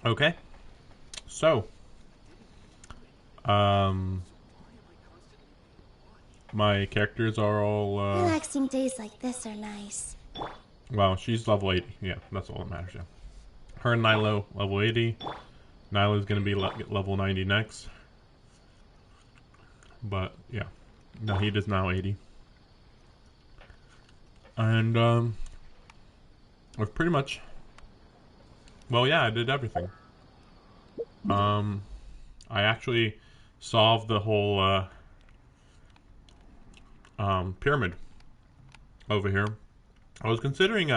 Okay, so um, my characters are all Relaxing days like this are nice. well, she's level 80. Yeah, that's all that matters. Yeah, her and Nilo level 80. Nilo's gonna be level 90 next, but yeah, Nahid is now 80, and we've pretty much. Well, yeah, I did everything. Um, I actually solved the whole pyramid over here. I was considering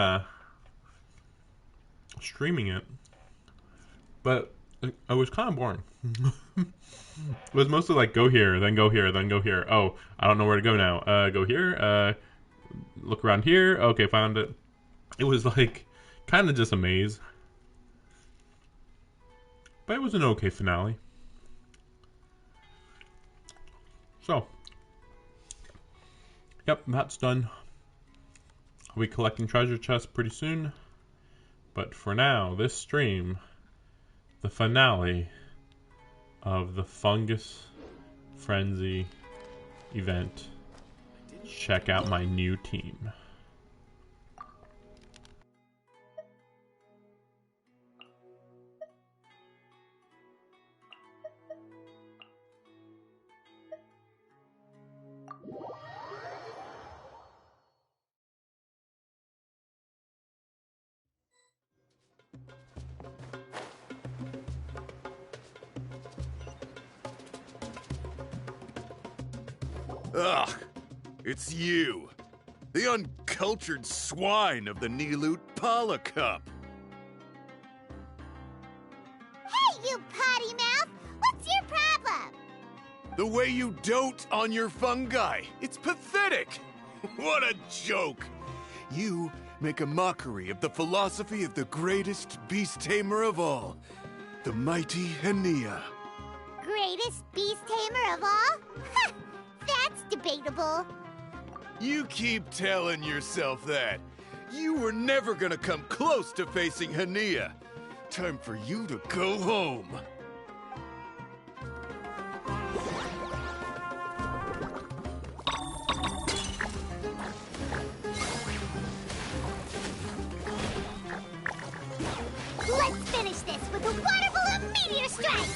streaming it, but it was kind of boring. It was mostly like go here, then go here, then go here. Oh, I don't know where to go now. Go here. Look around here. Okay, found it. It was like kind of just a maze, but it was an okay finale. So, yep, that's done. I'll be collecting treasure chests pretty soon. But for now, this stream, the finale of the Fungus Frenzy Event. Check out my new team. Ugh, it's you. The uncultured swine of the Nilut Pala Cup. Hey, you potty mouth! What's your problem? The way you dote on your fungi. It's pathetic. What a joke. You make a mockery of the philosophy of the greatest beast tamer of all, the mighty Hania. Greatest beast tamer of all? Ha! That's debatable. You keep telling yourself that. You were never gonna come close to facing Hania. Time for you to go home. Let's finish this with a water balloon meteor strike!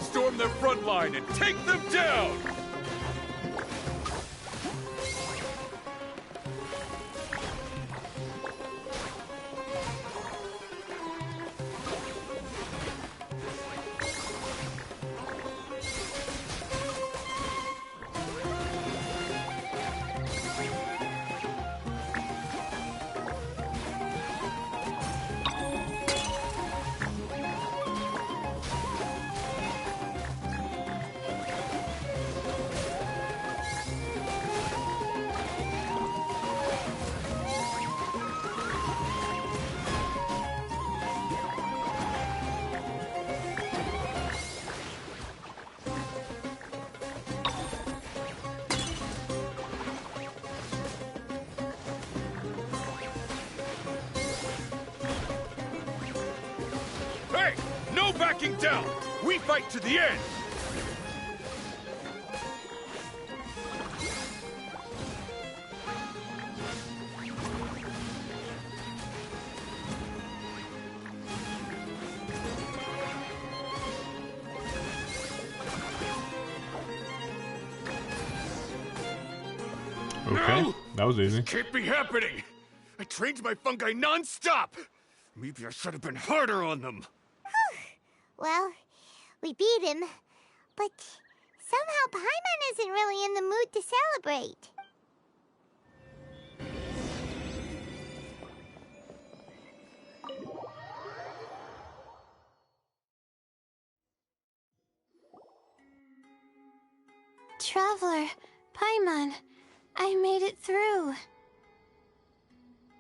Storm their front line and take them down! Hey! No backing down! We fight to the end! Okay, No! that was easy. This can't be happening! I trained my fungi non-stop! Maybe I should have been harder on them. Well, we beat him, but somehow Paimon isn't really in the mood to celebrate. traveler, Paimon. I made it through.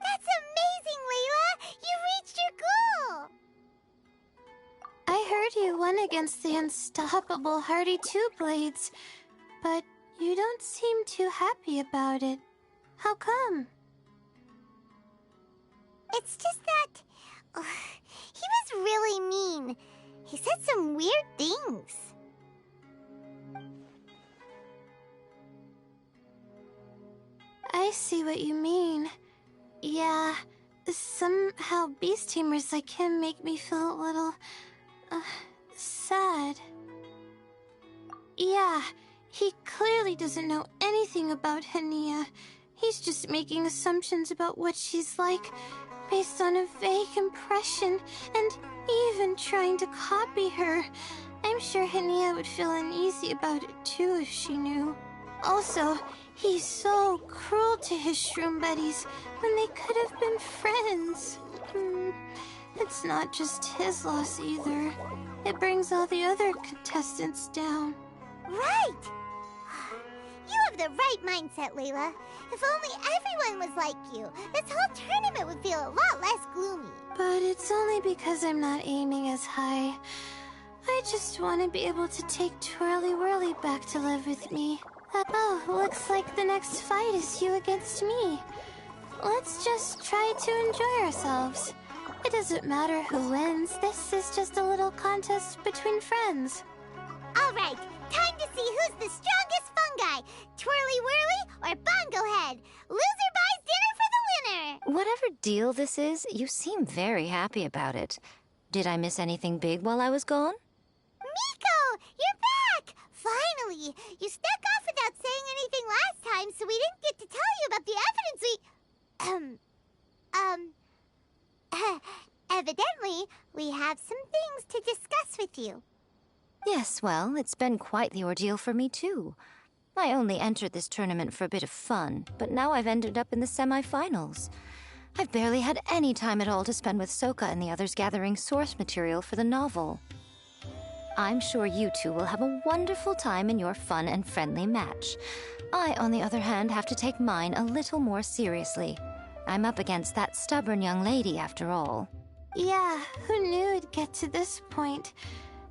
That's amazing, Layla! You reached your goal! I heard you won against the unstoppable Hardy Two Blades, but you don't seem too happy about it. How come? It's just that... he was really mean. He said some weird things. I see what you mean. Yeah, somehow beast tamers like him make me feel a little... sad. Yeah, he clearly doesn't know anything about Hania. He's just making assumptions about what she's like, based on a vague impression, and even trying to copy her. I'm sure Hania would feel uneasy about it too if she knew. Also, he's so cruel to his shroom buddies when they could have been friends. It's not just his loss either. It brings all the other contestants down. Right! You have the right mindset, Layla. If only everyone was like you, this whole tournament would feel a lot less gloomy. But it's only because I'm not aiming as high. I just want to be able to take Twirly Whirly back to live with me. Oh, looks like the next fight is you against me. Let's just try to enjoy ourselves. It doesn't matter who wins. This is just a little contest between friends. Alright, time to see who's the strongest fungi. Twirly Whirly or Bongo Head. Loser buys dinner for the winner. Whatever deal this is, you seem very happy about it. Did I miss anything big while I was gone? Miko, you're back! Finally! You snuck off without saying anything last time, so we didn't get to tell you about the evidence evidently, we have some things to discuss with you. Yes, well, it's been quite the ordeal for me too. I only entered this tournament for a bit of fun, but now I've ended up in the semi-finals. I've barely had any time at all to spend with Sokka and the others gathering source material for the novel. I'm sure you two will have a wonderful time in your fun and friendly match. I, on the other hand, have to take mine a little more seriously. I'm up against that stubborn young lady, after all. Yeah, who knew it'd get to this point?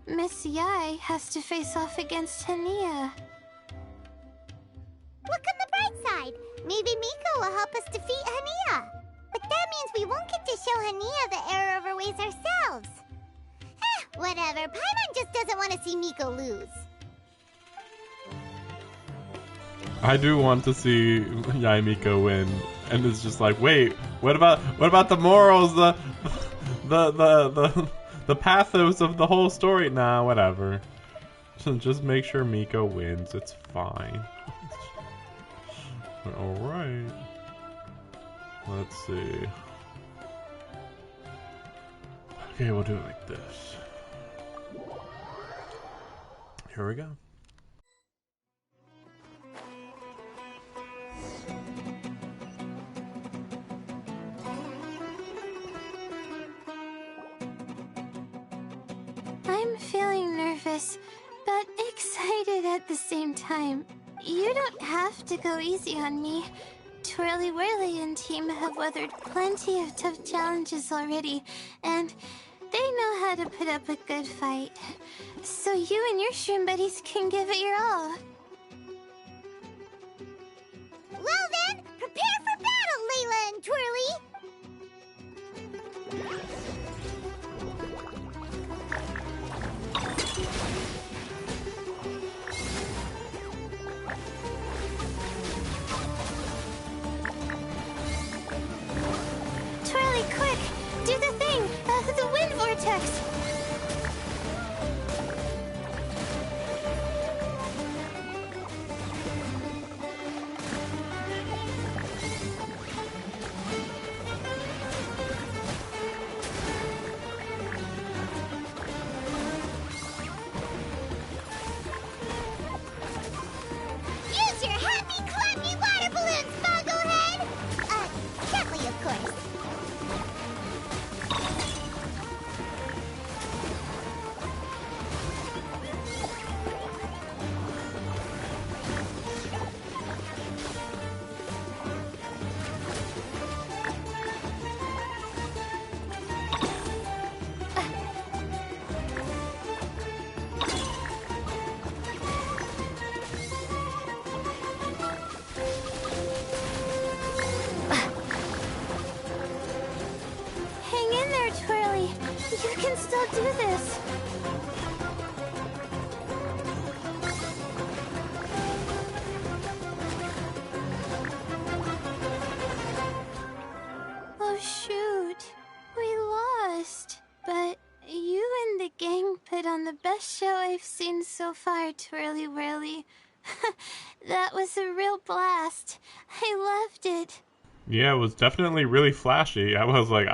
Miss Yai has to face off against Hania. Look on the bright side. Maybe Miko will help us defeat Hania. But that means we won't get to show Hania the error of our ways ourselves. Whatever. Paimon just doesn't want to see Miko lose. I do want to see Yaimiko win, and it's just like, wait, what about the morals, the pathos of the whole story? Nah, whatever. Just make sure Miko wins. It's fine. All right. Let's see. Okay, we'll do it like this. Here we go. I'm feeling nervous, but excited at the same time. You don't have to go easy on me. Twirly Whirly and team have weathered plenty of tough challenges already, and they know how to put up a good fight. So you and your shroom buddies can give it your all. Well then, prepare for battle, Layla and Twirly! Twirly, quick! Do the thing! The wind vortex! Twirly. You can still do this. Oh, shoot. We lost. But you and the gang put on the best show I've seen so far, Twirly Whirly. That was a real blast. I loved it. Yeah, it was definitely really flashy. I was like,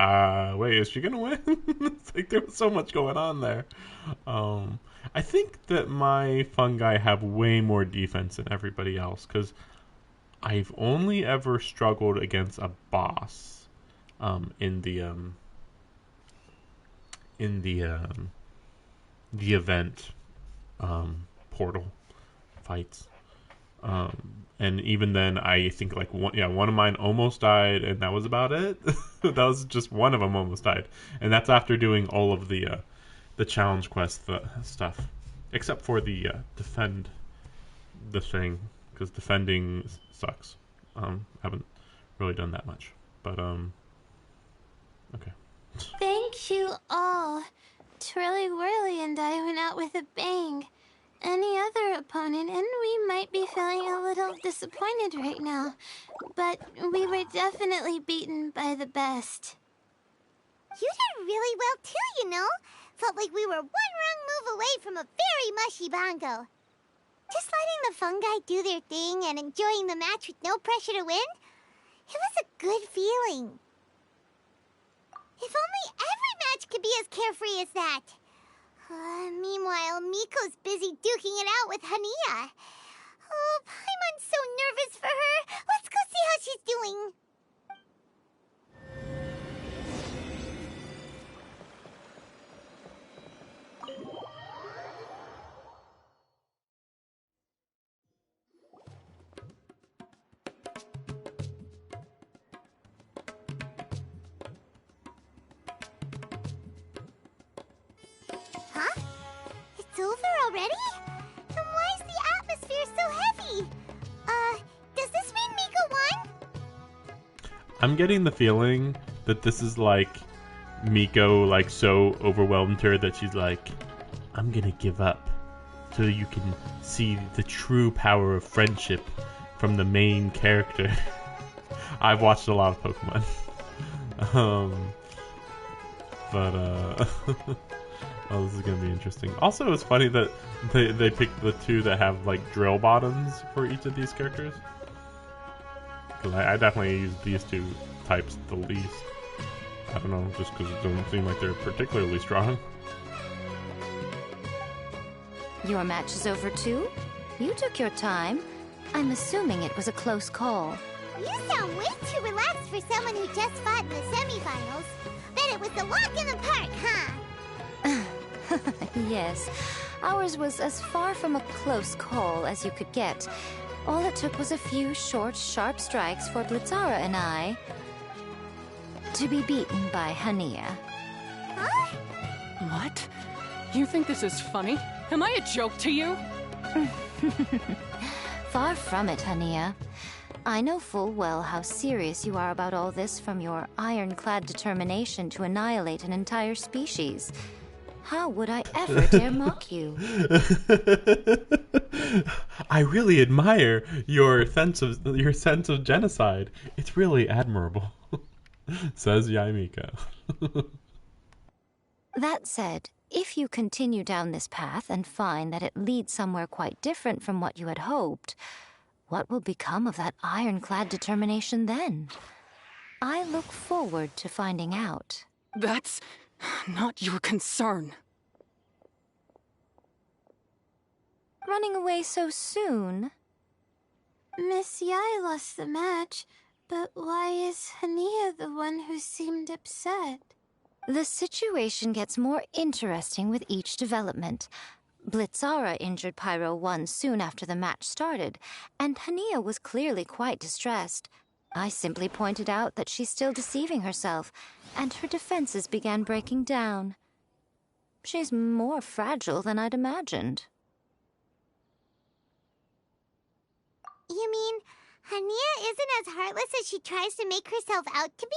wait, is she gonna win? It's like there was so much going on there. I think that my fungi have way more defense than everybody else because I've only ever struggled against a boss in the event portal fights. And even then, I think like one of mine almost died, and that was about it. That was just one of them almost died, and that's after doing all of the challenge quest stuff, except for the defend the thing, because defending sucks. Haven't really done that much, but okay. Thank you all. Twirly Whirly and I went out with a bang. Any other opponent, and we might be feeling a little disappointed right now, but we were definitely beaten by the best. You did really well too, you know. Felt like we were one wrong move away from a very mushy bongo. Just letting the fungi do their thing and enjoying the match with no pressure to win, it was a good feeling. If only every match could be as carefree as that. Meanwhile, Miko's busy duking it out with Hania. Oh, Paimon's so nervous for her. Let's go see how she's doing. Huh? It's over already? Then why is the atmosphere so heavy? Does this mean Miko won? I'm getting the feeling that this is like Miko like so overwhelmed her that she's like, I'm gonna give up so you can see the true power of friendship from the main character. I've watched a lot of Pokemon. Oh, this is gonna be interesting. Also, it's funny that they picked the two that have like drill bottoms for each of these characters. Because I definitely use these two types the least. I don't know, just because it doesn't seem like they're particularly strong. Your match is over too? You took your time. I'm assuming it was a close call. You sound way too relaxed for someone who just fought in the semifinals. Bet it was a walk in the park, huh? Yes, ours was as far from a close call as you could get. All it took was a few short, sharp strikes for Blitzara and I to be beaten by Hania. Huh? What? You think this is funny? Am I a joke to you? Far from it, Hania. I know full well how serious you are about all this, from your ironclad determination to annihilate an entire species. How would I ever dare mock you? I really admire your sense of genocide. It's really admirable, says Yaimiko. That said, if you continue down this path and find that it leads somewhere quite different from what you had hoped, what will become of that ironclad determination then? I look forward to finding out. That's not your concern. Running away so soon? Miss Yai lost the match, but why is Hania the one who seemed upset? The situation gets more interesting with each development. Blitzara injured Pyro 1 soon after the match started, and Hania was clearly quite distressed. I simply pointed out that she's still deceiving herself, and her defenses began breaking down. She's more fragile than I'd imagined. You mean Hania isn't as heartless as she tries to make herself out to be?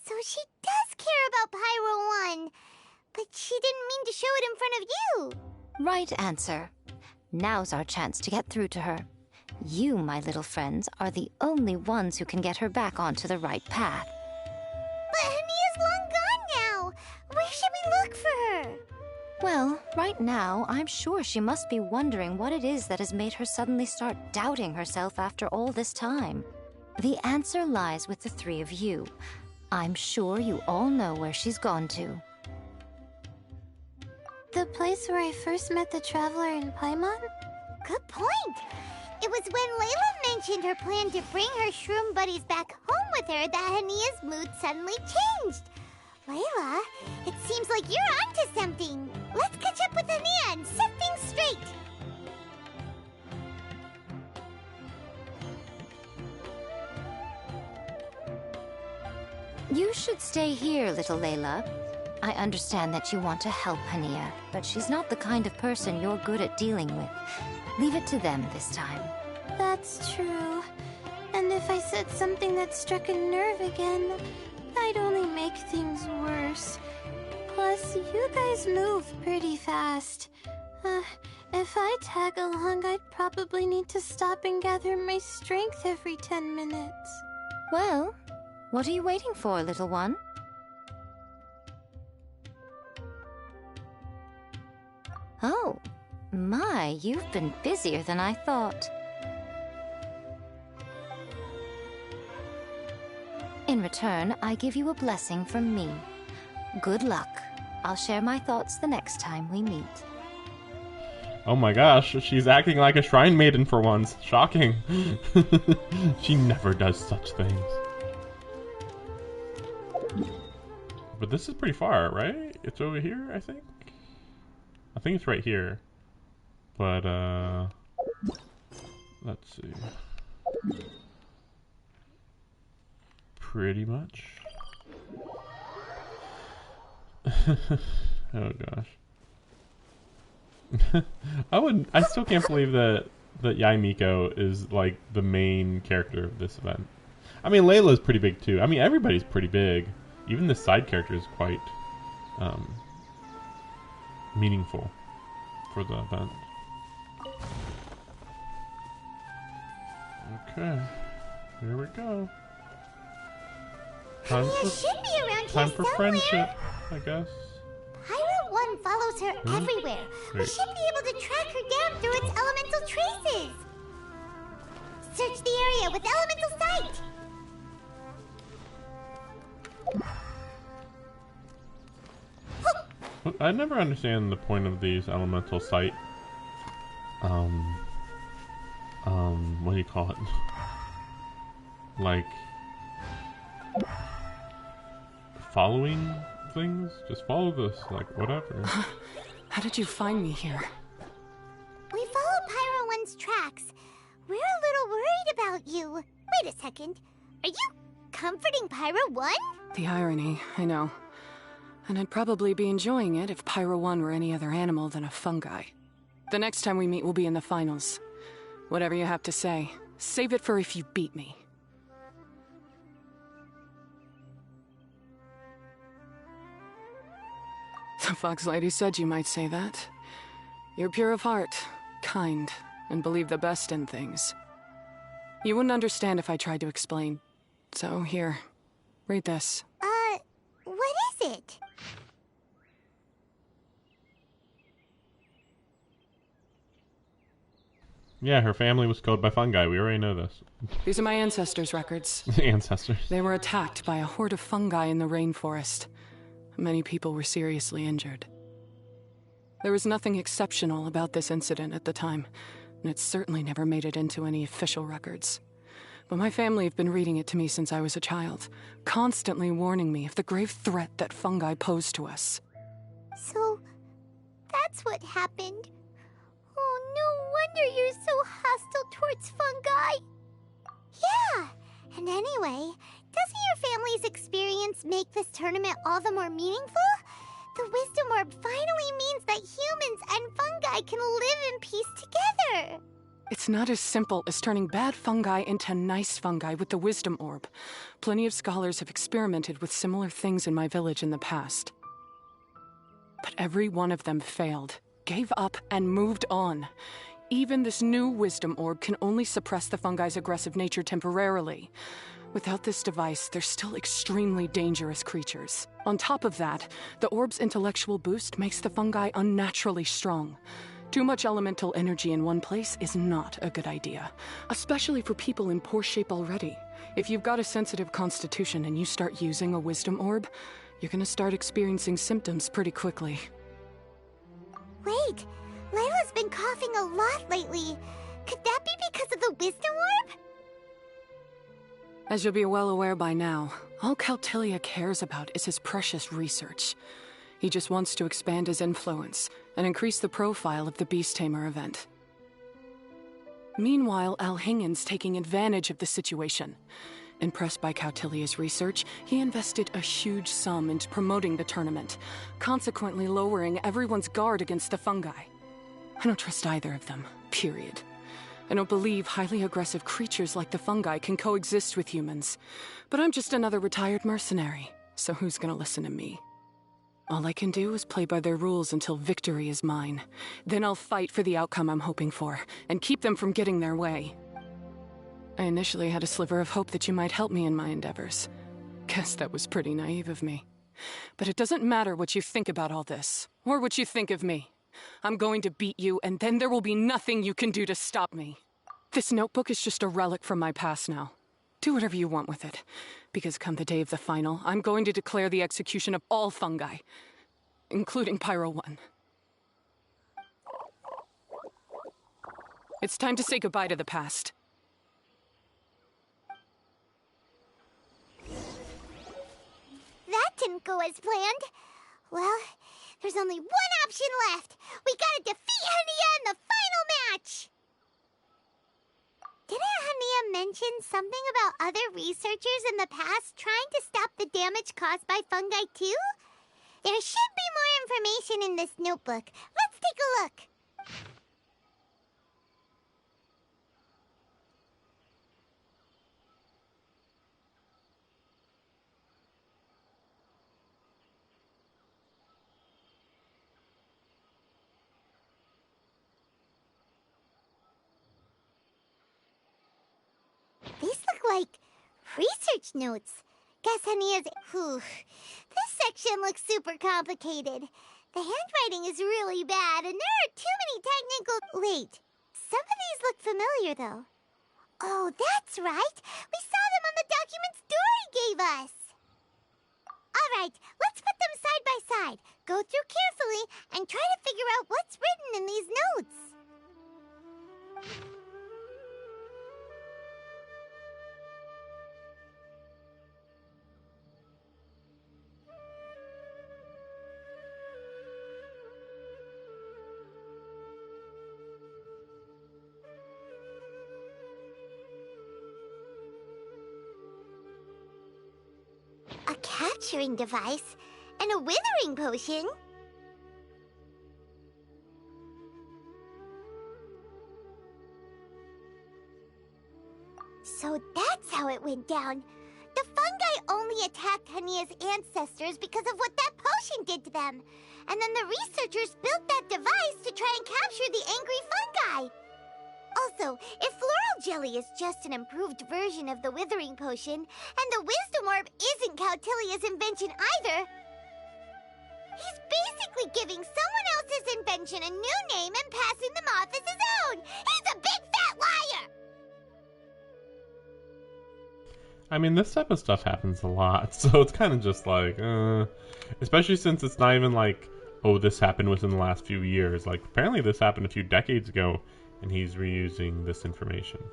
So she does care about Pyro 1. But she didn't mean to show it in front of you. Right answer. Now's our chance to get through to her. You, my little friends, are the only ones who can get her back onto the right path. But Hania's long gone now. Where should we look for her? Well, right now, I'm sure she must be wondering what it is that has made her suddenly start doubting herself after all this time. The answer lies with the three of you. I'm sure you all know where she's gone to. The place where I first met the traveler in Paimon? Good point. It was when Layla mentioned her plan to bring her shroom buddies back home with her that Hania's mood suddenly changed. Layla, it seems like you're onto something. Let's catch up with Hania and set things straight. You should stay here, little Layla. I understand that you want to help Hania, but she's not the kind of person you're good at dealing with. Leave it to them this time. That's true. And if I said something that struck a nerve again, I'd only make things worse. Plus, you guys move pretty fast. If I tag along, I'd probably need to stop and gather my strength every 10 minutes. Well, what are you waiting for, little one? Oh, my, you've been busier than I thought. In return, I give you a blessing from me. Good luck. I'll share my thoughts the next time we meet. Oh my gosh, she's acting like a shrine maiden for once. Shocking. She never does such things. But this is pretty far, right? It's over here, I think? I think it's right here. But, let's see. Pretty much. Oh gosh. I still can't believe that Yae Miko is like the main character of this event. I mean, Layla's pretty big too. I mean, everybody's pretty big. Even the side character is quite meaningful for the event. Okay, here we go. Time should be around for here somewhere. friendship, I guess. Pyro 1 follows her everywhere. We Wait. should be able to track her down through its elemental traces. Search the area with elemental sight. I never understand the point of these elemental sight. What do you call it? Like following things? Just follow this, like whatever. How did you find me here? We follow Pyro 1's tracks. We're a little worried about you. Wait a second. Are you comforting Pyro 1? The irony, I know. And I'd probably be enjoying it if Pyro 1 were any other animal than a fungi. The next time we meet will be in the finals. Whatever you have to say, save it for if you beat me. The Fox Lady said you might say that. You're pure of heart, kind, and believe the best in things. You wouldn't understand if I tried to explain. So here, read this. What is it? Yeah, her family was killed by fungi. We already know this. These are my ancestors' records. Ancestors. They were attacked by a horde of fungi in the rainforest. Many people were seriously injured. There was nothing exceptional about this incident at the time, and it certainly never made it into any official records. But my family have been reading it to me since I was a child, constantly warning me of the grave threat that fungi pose to us. So, that's what happened. Oh, no wonder you're so hostile towards fungi. Yeah, and anyway, doesn't your family's experience make this tournament all the more meaningful? The Wisdom Orb finally means that humans and fungi can live in peace together. It's not as simple as turning bad fungi into nice fungi with the wisdom orb. Plenty of scholars have experimented with similar things in my village in the past. But every one of them failed, gave up, and moved on. Even this new wisdom orb can only suppress the fungi's aggressive nature temporarily. Without this device, they're still extremely dangerous creatures. On top of that, the orb's intellectual boost makes the fungi unnaturally strong. Too much elemental energy in one place is not a good idea, especially for people in poor shape already. If you've got a sensitive constitution and you start using a wisdom orb, you're gonna start experiencing symptoms pretty quickly. Wait, Layla's been coughing a lot lately. Could that be because of the wisdom orb? As you'll be well aware by now, all Caltilia cares about is his precious research. He just wants to expand his influence and increase the profile of the Beast Tamer event. Meanwhile, Alhingen's taking advantage of the situation. Impressed by Cautilia's research, he invested a huge sum into promoting the tournament, consequently lowering everyone's guard against the fungi. I don't trust either of them, period. I don't believe highly aggressive creatures like the fungi can coexist with humans. But I'm just another retired mercenary, so who's gonna listen to me? All I can do is play by their rules until victory is mine. Then I'll fight for the outcome I'm hoping for, and keep them from getting their way. I initially had a sliver of hope that you might help me in my endeavors. Guess that was pretty naive of me. But it doesn't matter what you think about all this, or what you think of me. I'm going to beat you, and then there will be nothing you can do to stop me. This notebook is just a relic from my past now. Do whatever you want with it, because come the day of the final, I'm going to declare the execution of all fungi, including Pyro 1. It's time to say goodbye to the past. That didn't go as planned. Well, there's only one option left. We gotta defeat Hania in the final match! Didn't Hania mention something about other researchers in the past trying to stop the damage caused by fungi too? There should be more information in this notebook. Let's take a look. These look like research notes. Guess Hania's... This section looks super complicated. The handwriting is really bad, and there are too many technical... Wait, some of these look familiar, though. Oh, that's right. We saw them on the documents Dory gave us. All right, let's put them side by side. Go through carefully and try to figure out what's written in these notes. A capturing device and a withering potion? So that's how it went down. The fungi only attacked Hania's ancestors because of what that potion did to them. And then the researchers built that device to try and capture the angry fungi. Also, if floral jelly is just an improved version of the withering potion, and the wisdom orb isn't Cautilia's invention either, he's basically giving someone else's invention a new name and passing them off as his own. He's a big fat liar! I mean, this type of stuff happens a lot, so it's kind of just like, especially since it's not even like, oh, this happened within the last few years. Like, apparently this happened a few decades ago, and he's reusing this information.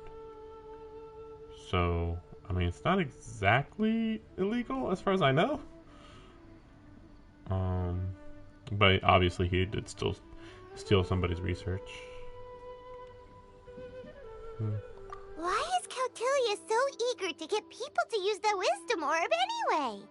So, I mean, it's not exactly illegal as far as I know. But obviously he did still steal somebody's research. Why is Cautilia so eager to get people to use the wisdom orb anyway?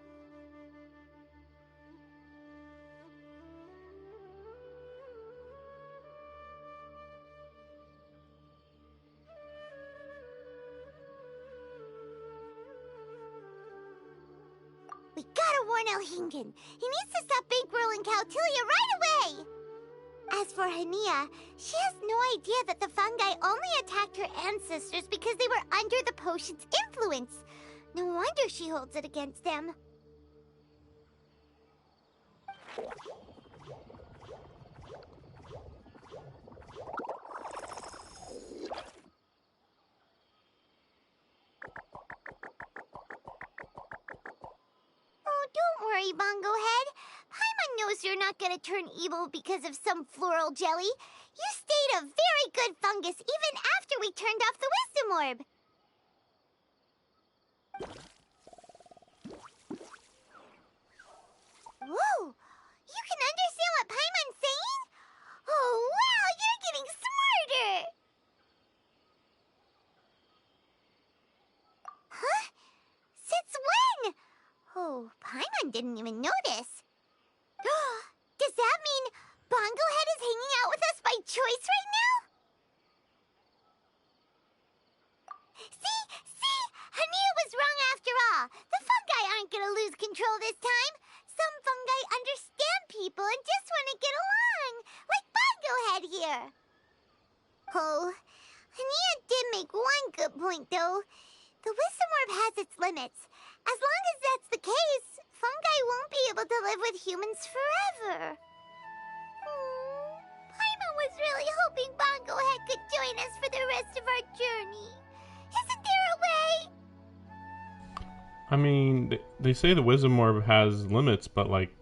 on Elhingen. He needs to stop bankrolling Caltilia right away! As for Hania, she has no idea that the fungi only attacked her ancestors because they were under the potion's influence. No wonder she holds it against them. Oh, don't worry, Bongo Head. Paimon knows you're not gonna turn evil because of some floral jelly. You stayed a very good fungus even after we turned off the wisdom orb. Whoa! You can understand what Paimon's saying? Oh, wow! You're getting smarter! Huh? Since when? Oh, Paimon didn't even notice. Does that mean Bongo Head is hanging out with us by choice right now? See? Hania was wrong after all. The fungi aren't gonna lose control this time. Some fungi understand people and just want to get along, like Bongo Head here. Oh, Hania did make one good point, though. The wisdom orb has its limits. As long as that's the case, fungi won't be able to live with humans forever. Paimon was really hoping Bongo Head could join us for the rest of our journey. Isn't there a way? I mean, they say the wisdom orb has limits, but like,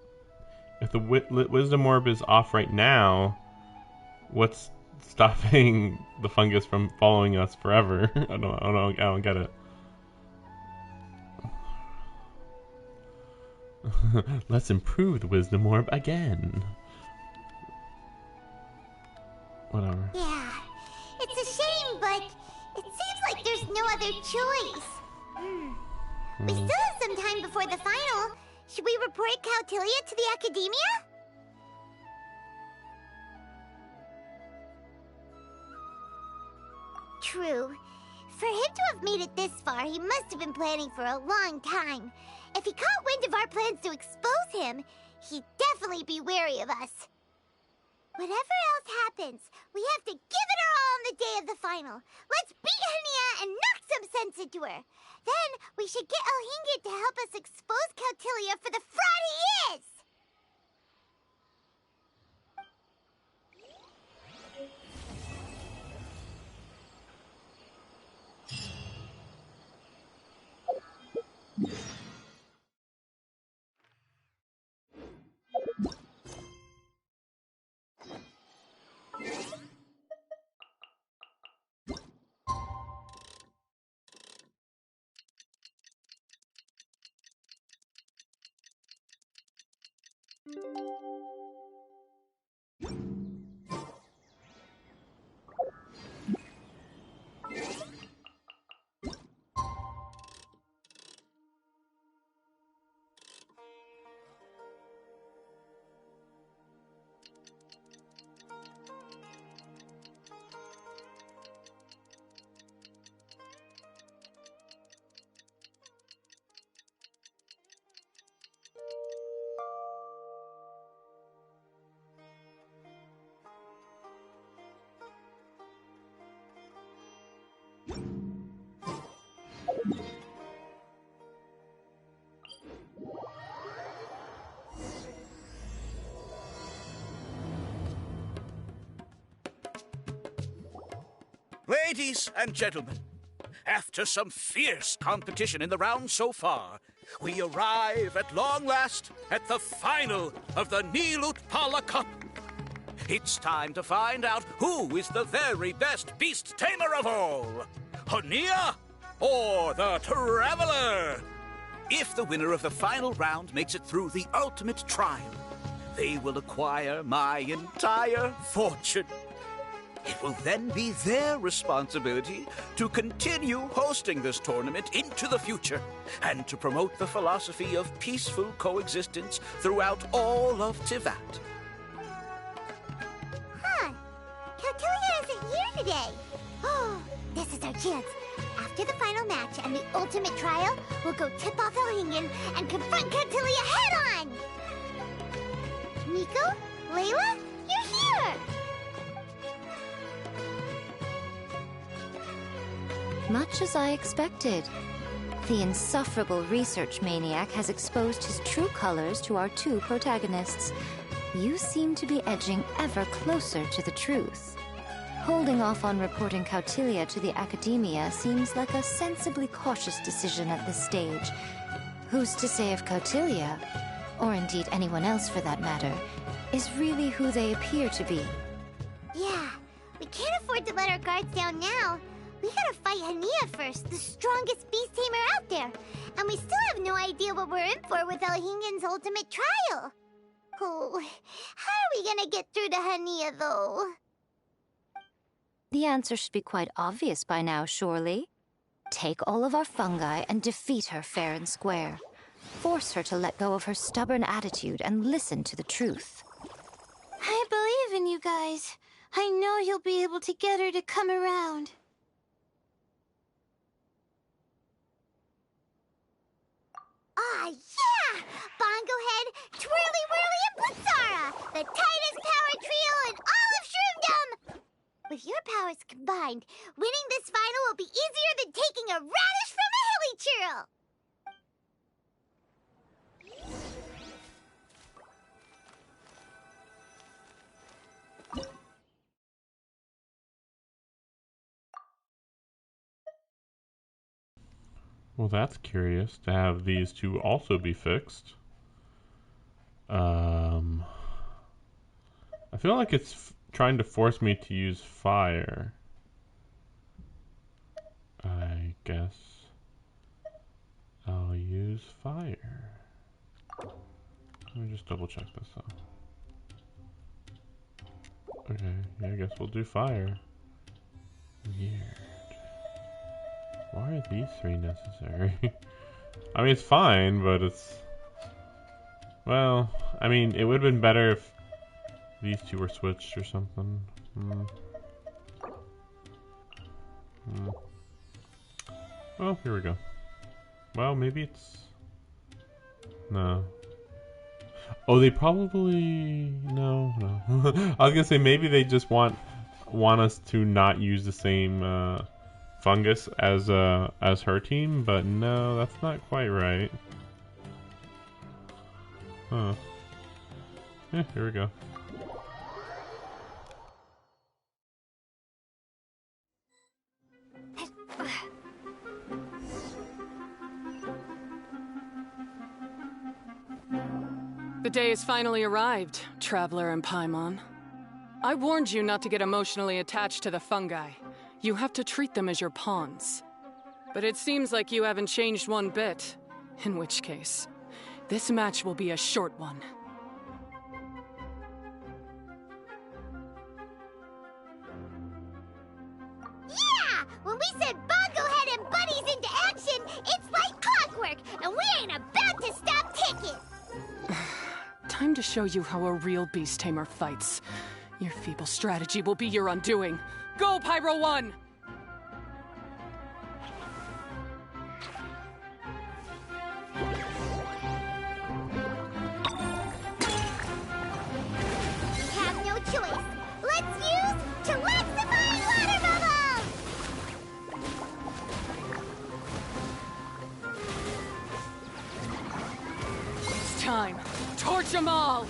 if the wisdom orb is off right now, what's stopping the fungus from following us forever? I don't get it. Let's improve the wisdom orb again. Whatever. Yeah, it's a shame, but it seems like there's no other choice. We still have some time before the final. Should we report Caltilia to the Academia? True. For him to have made it this far, he must have been planning for a long time. If he caught wind of our plans to expose him, he'd definitely be wary of us. Whatever else happens, we have to give it our all on the day of the final. Let's beat Hania and knock some sense into her. Then we should get Elhingen to help us expose Caltilia for the fraud he is! Ladies and gentlemen, after some fierce competition in the round so far, we arrive at long last at the final of the Nilut Pala Cup. It's time to find out who is the very best beast tamer of all, Hania or the Traveler. If the winner of the final round makes it through the ultimate trial, they will acquire my entire fortune. It will then be their responsibility to continue hosting this tournament into the future and to promote the philosophy of peaceful coexistence throughout all of Tivat. Huh. Caltilia isn't here today. Oh, This is our chance. After the final match and the ultimate trial, we'll go tip off Elhingen and confront Catilia head-on! Nico? Layla? You're here! Much as I expected. The insufferable research maniac has exposed his true colors to our two protagonists. You seem to be edging ever closer to the truth. Holding off on reporting Catilia to the Academia seems like a sensibly cautious decision at this stage. Who's to say if Catilia, or indeed anyone else for that matter, is really who they appear to be? Yeah, we can't afford to let our guards down now. We gotta fight Hania first, the strongest beast tamer out there. And we still have no idea what we're in for with Elhingen's ultimate trial. Oh, how are we gonna get through to Hania, though? The answer should be quite obvious by now, surely. Take all of our fungi and defeat her fair and square. Force her to let go of her stubborn attitude and listen to the truth. I believe in you guys. I know you'll be able to get her to come around. Ah, yeah! Bongo Head, Twirly Whirly, and Blitzara! The tightest power trio in all of Shroomdom! With your powers combined, winning this final will be easier than taking a radish from a hilly churl! Well, that's curious to have these two also be fixed. I feel like it's trying to force me to use fire. I guess I'll use fire. Let me just double check this out. Okay, yeah, I guess we'll do fire. Weird. Why are these three necessary? I mean, it's fine, but it's... Well, I mean, it would have been better if these two were switched or something. Well, here we go. Well, maybe it's... No. Oh, they probably... No. I was gonna say, maybe they just want us to not use the same... Fungus as her team, but no, that's not quite right. Huh. Yeah, here we go. The day has finally arrived, Traveler and Paimon. I warned you not to get emotionally attached to the fungi. You have to treat them as your pawns. But it seems like you haven't changed one bit. In which case, this match will be a short one. Yeah! When we send Bongo Head and buddies into action, it's like clockwork, and we ain't about to stop ticking! Time to show you how a real beast tamer fights. Your feeble strategy will be your undoing. Go, Pyro 1! We have no choice. Let's use Terrestrified Water Bubbles! It's time. Torch them all!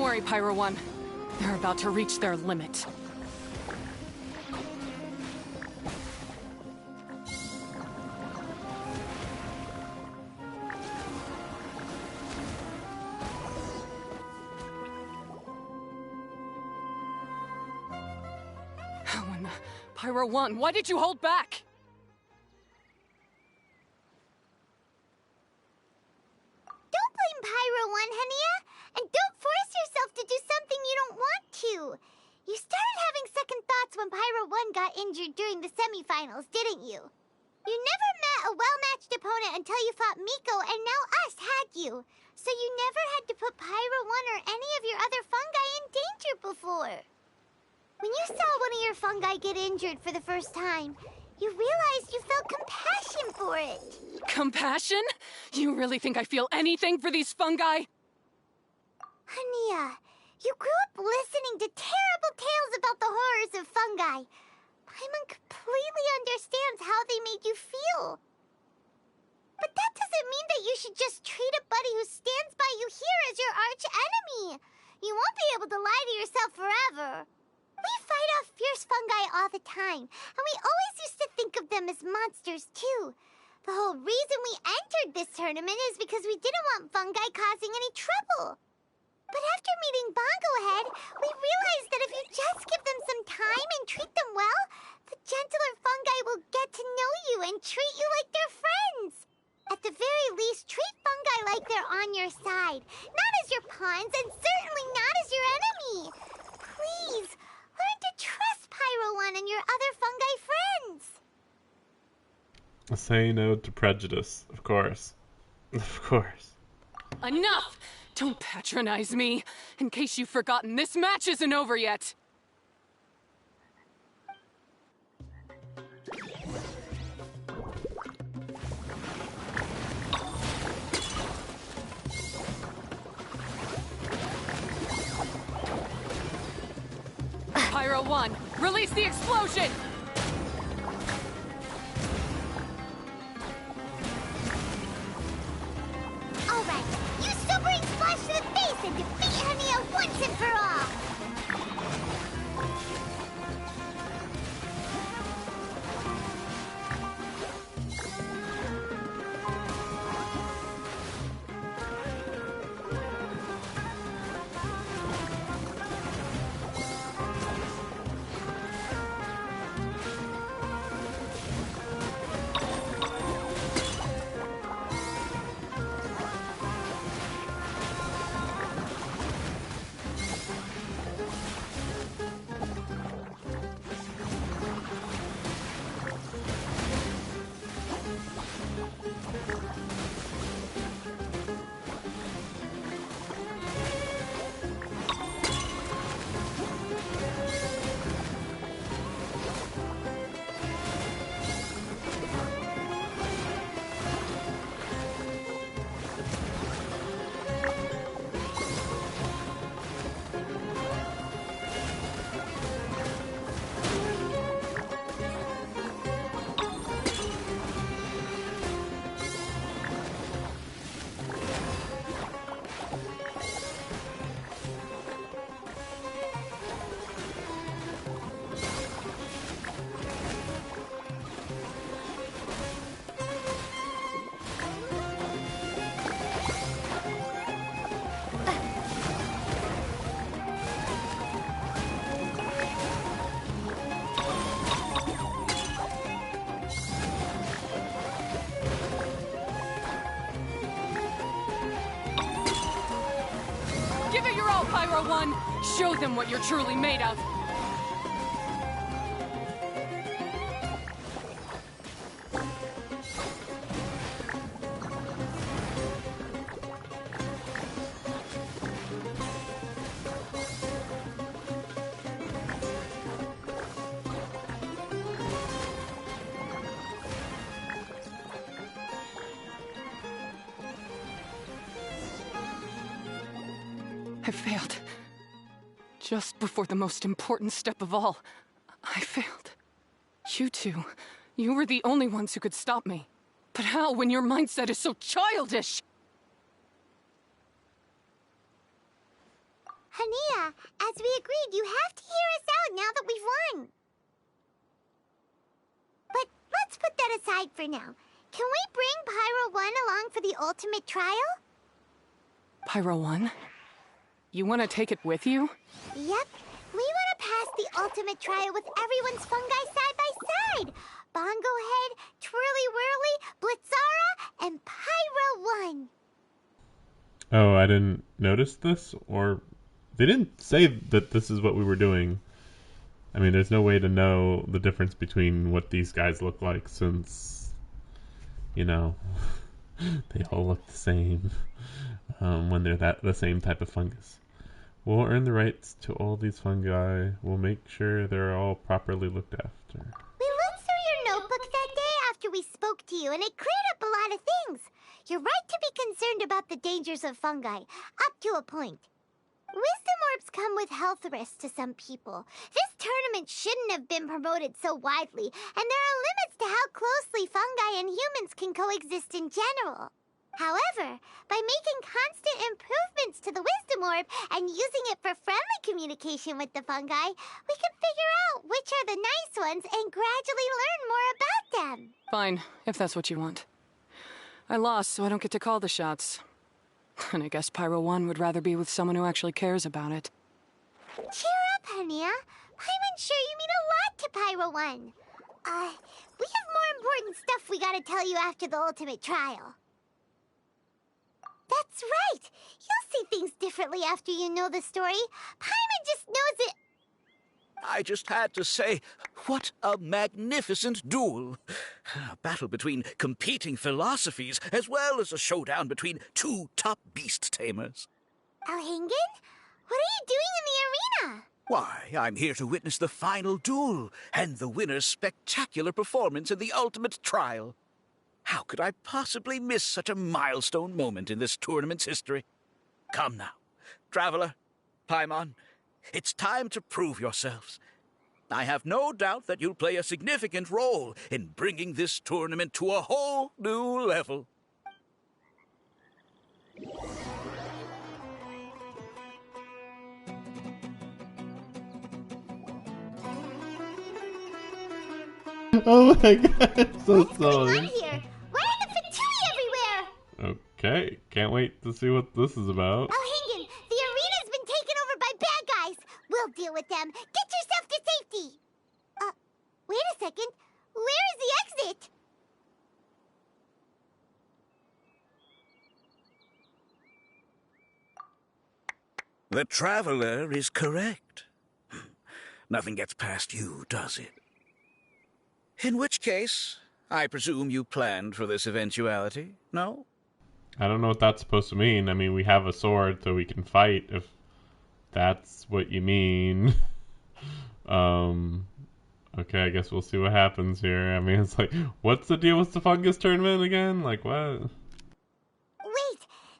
Don't worry, Pyro One. They're about to reach their limit. Oh, and Pyro One, why did you hold back? Don't blame Pyro One, Hania, and don't force yourself to do something you don't want to. You started having second thoughts when Pyro One got injured during the semifinals, didn't you? You never met a well-matched opponent until you fought Miko, and now us, had you? So you never had to put Pyro One or any of your other fungi in danger before. When you saw one of your fungi get injured for the first time, you realized you felt compassion for it. Compassion? You really think I feel anything for these fungi? Hania, you grew up listening to terrible tales about the horrors of fungi. Paimon completely understands how they made you feel. But that doesn't mean that you should just treat a buddy who stands by you here as your arch enemy. You won't be able to lie to yourself forever. We fight off fierce fungi all the time, and we always used to think of them as monsters too. The whole reason we entered this tournament is because we didn't want fungi causing any trouble. But after meeting Bongo Head, we realized that if you just give them some time and treat them well, the gentler fungi will get to know you and treat you like their friends. At the very least, treat fungi like they're on your side, not as your pawns and certainly not as your enemy. Please, learn to trust Pyro One and your other fungi friends. Say no to prejudice, of course. Of course. Enough! Don't patronize me. In case you've forgotten, this match isn't over yet. Pyro One, release the explosion! Alright, you sobering splash to the face and defeat Hania once and for all! Give it your all, Pyro One! Show them what you're truly made of! I failed. Just before the most important step of all, I failed. You two, you were the only ones who could stop me. But how when your mindset is so childish? Hania, as we agreed, you have to hear us out now that we've won. But let's put that aside for now. Can we bring Pyro 1 along for the ultimate trial? Pyro 1? You want to take it with you? Yep. We want to pass the ultimate trial with everyone's fungi side by side. Bongo Head, Twirly Whirly, Blitzara, and Pyro 1. Oh, I didn't notice this, or they didn't say that this is what we were doing. I mean, there's no way to know the difference between what these guys look like since, you know, they all look the same when they're the same type of fungus. We'll earn the rights to all these fungi. We'll make sure they're all properly looked after. We looked through your notebook that day after we spoke to you, and it cleared up a lot of things. You're right to be concerned about the dangers of fungi, up to a point. Wisdom orbs come with health risks to some people. This tournament shouldn't have been promoted so widely, and there are limits to how closely fungi and humans can coexist in general. However, by making constant improvements to the Wisdom Orb and using it for friendly communication with the fungi, we can figure out which are the nice ones and gradually learn more about them. Fine, if that's what you want. I lost, so I don't get to call the shots. And I guess Pyro 1 would rather be with someone who actually cares about it. Cheer up, Hania. I'm sure you mean a lot to Pyro 1. We have more important stuff we gotta tell you after the ultimate trial. That's right! You'll see things differently after you know the story. Paimon just knows it. I just had to say, what a magnificent duel. A battle between competing philosophies, as well as a showdown between two top beast tamers. Alhingen? What are you doing in the arena? Why, I'm here to witness the final duel, and the winner's spectacular performance in the ultimate trial. How could I possibly miss such a milestone moment in this tournament's history? Come now, Traveler, Paimon, it's time to prove yourselves. I have no doubt that you'll play a significant role in bringing this tournament to a whole new level. Oh my god, so What's going silly. on here? Why are the Fatui everywhere? Okay, can't wait to see what this is about. Alhingen, the arena's been taken over by bad guys. We'll deal with them. Get yourself to safety. Wait a second. Where is the exit? The Traveler is correct. Nothing gets past you, does it? In which case, I presume you planned for this eventuality, no? I don't know what that's supposed to mean. I mean, we have a sword so we can fight, if that's what you mean. Okay, I guess we'll see what happens here. I mean, it's like, what's the deal with the fungus tournament again? Like, what? Wait,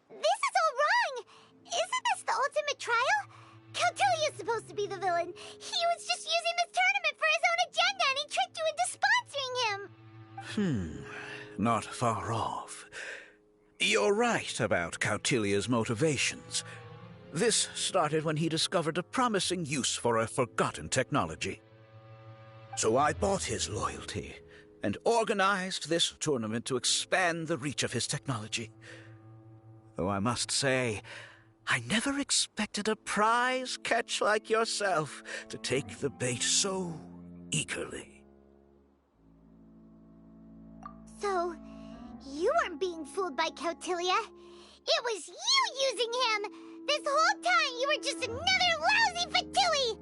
this is all wrong. Isn't this the ultimate trial? Cautilia's supposed to be the villain. He was just using this tournament for his own agenda, and he tricked you into sponsoring him. Not far off. You're right about Cautilia's motivations. This started when he discovered a promising use for a forgotten technology. So I bought his loyalty and organized this tournament to expand the reach of his technology. Though I must say, I never expected a prize catch like yourself to take the bait so eagerly. So, you weren't being fooled by Cautilia. It was you using him. This whole time you were just another lousy Fatui.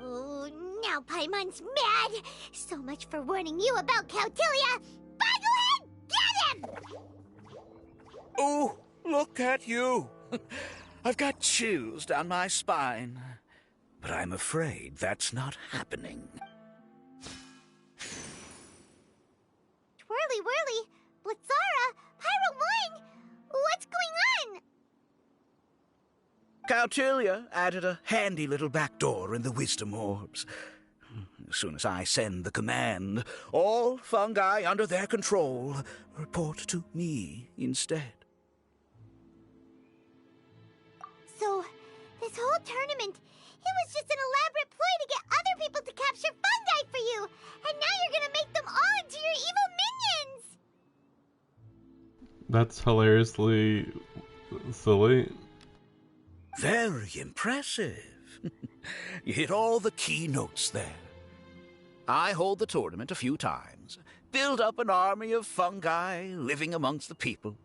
Oh, now Paimon's mad. So much for warning you about Cautilia. Boglehead, get him! Oh, look at you. I've got chills down my spine. But I'm afraid that's not happening. Twirly Whirly, Blitzara, Pyro 1, what's going on? Cautilia added a handy little back door in the Wisdom Orbs. As soon as I send the command, all fungi under their control report to me instead. So, this This whole tournament, it was just an elaborate ploy to get other people to capture fungi for you. And now you're gonna make them all into your evil minions. That's hilariously silly. Very impressive. You hit all the key notes there. I hold the tournament a few times, build up an army of fungi living amongst the people,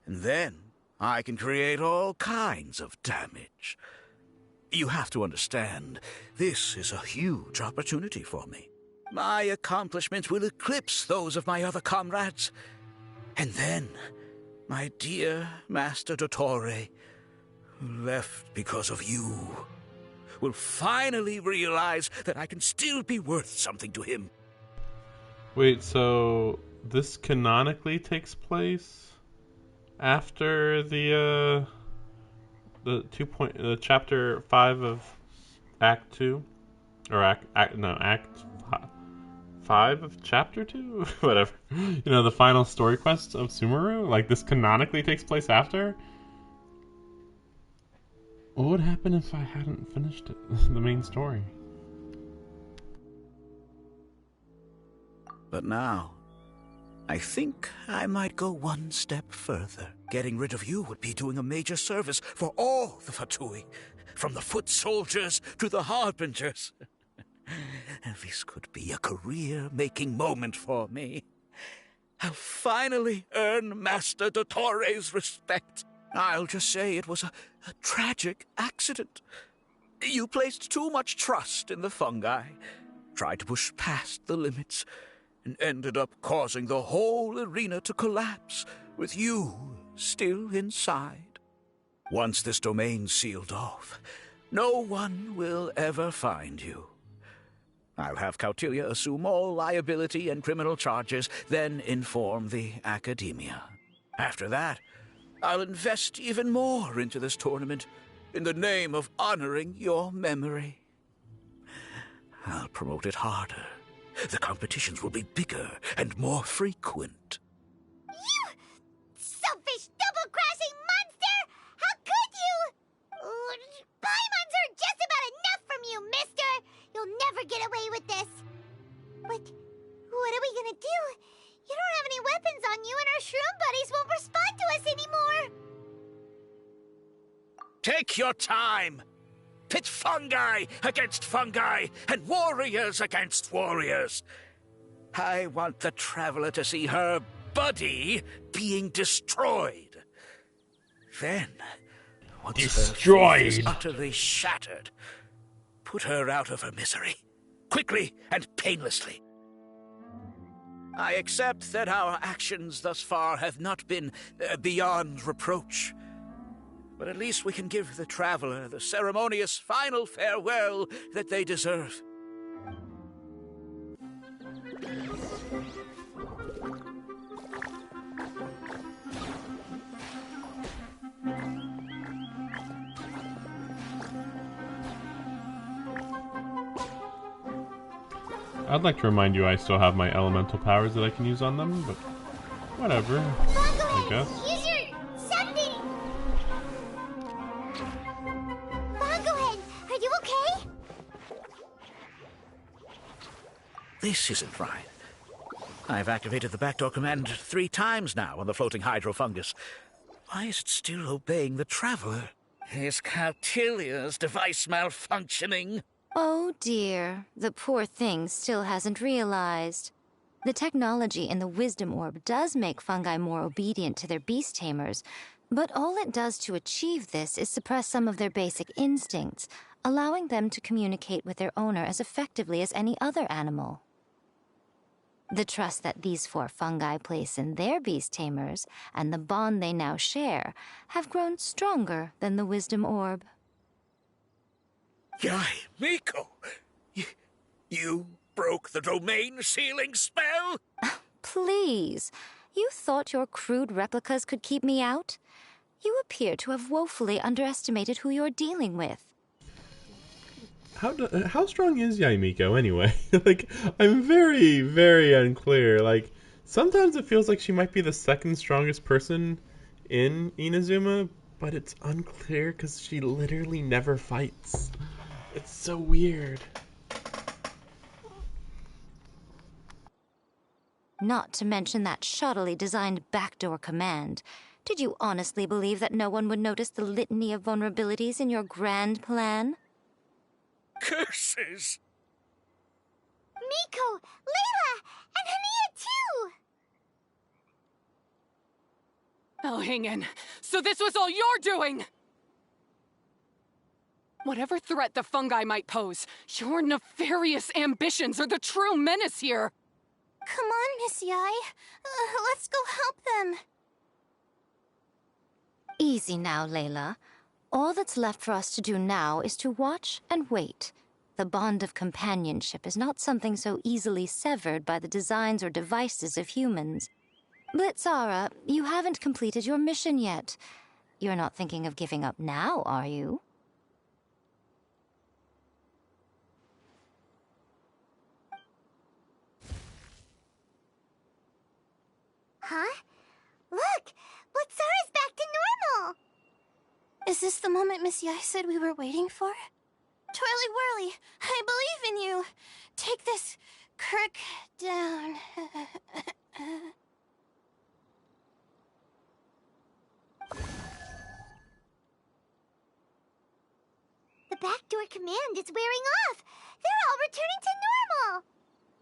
and then I can create all kinds of damage. You have to understand, this is a huge opportunity for me. My accomplishments will eclipse those of my other comrades. And then, my dear Master Dottore, who left because of you, will finally realize that I can still be worth something to him. Wait, so this canonically takes place after the chapter 5 of Act 2? Or Act 5 of chapter 2? Whatever. You know, the final story quest of Sumeru? Like, this canonically takes place after? What would happen if I hadn't finished it? The main story. But now, I think I might go one step further. Getting rid of you would be doing a major service for all the Fatui, from the foot soldiers to the harbingers. This could be a career-making moment for me. I'll finally earn Master Dottore's respect. I'll just say it was a tragic accident. You placed too much trust in the fungi, tried to push past the limits, and ended up causing the whole arena to collapse, with you still inside. Once this domain's sealed off, no one will ever find you. I'll have Cautilia assume all liability and criminal charges, then inform the Academia. After that, I'll invest even more into this tournament in the name of honoring your memory. I'll promote it harder. The competitions will be bigger and more frequent. You selfish, double-crashing monster! How could you? Paimons are just about enough from you, mister! You'll never get away with this. But what are we gonna do? You don't have any weapons on you, and our shroom buddies won't respond to us anymore. Take your time. Pit fungi against fungi, and warriors against warriors. I want the Traveler to see her buddy being destroyed. Then, once her faith is utterly shattered, put her out of her misery, quickly and painlessly. I accept that our actions thus far have not been beyond reproach. But at least we can give the Traveler the ceremonious final farewell that they deserve. I'd like to remind you I still have my elemental powers that I can use on them, but whatever, I guess. Use your something! Bongohead, are you okay? This isn't right. I've activated the backdoor command 3 times now on the floating hydrofungus. Why is it still obeying the Traveler? Is Cautilia's device malfunctioning? Oh dear, the poor thing still hasn't realized. The technology in the Wisdom Orb does make fungi more obedient to their beast tamers, but all it does to achieve this is suppress some of their basic instincts, allowing them to communicate with their owner as effectively as any other animal. The trust that these 4 fungi place in their beast tamers, and the bond they now share, have grown stronger than the Wisdom Orb. Yai, Miko! You broke the domain sealing spell? Please, you thought your crude replicas could keep me out? You appear to have woefully underestimated who you're dealing with. How strong is Yaimiko anyway? Like, I'm very, very unclear. Like, sometimes it feels like she might be the second strongest person in Inazuma, but it's unclear because she literally never fights. It's so weird. Not to mention that shoddily designed backdoor command. Did you honestly believe that no one would notice the litany of vulnerabilities in your grand plan? Curses! Miko, Layla, and Hania too! Oh, hang in. So this was all you're doing! Whatever threat the fungi might pose, your nefarious ambitions are the true menace here! Come on, Miss Yai. Let's go help them. Easy now, Layla. All that's left for us to do now is to watch and wait. The bond of companionship is not something so easily severed by the designs or devices of humans. Blitzara, you haven't completed your mission yet. You're not thinking of giving up now, are you? Huh? Look! Blitzara's back to normal! Is this the moment Miss Yai said we were waiting for? Twirly Whirly, I believe in you. Take this crook down. The backdoor command is wearing off! They're all returning to normal!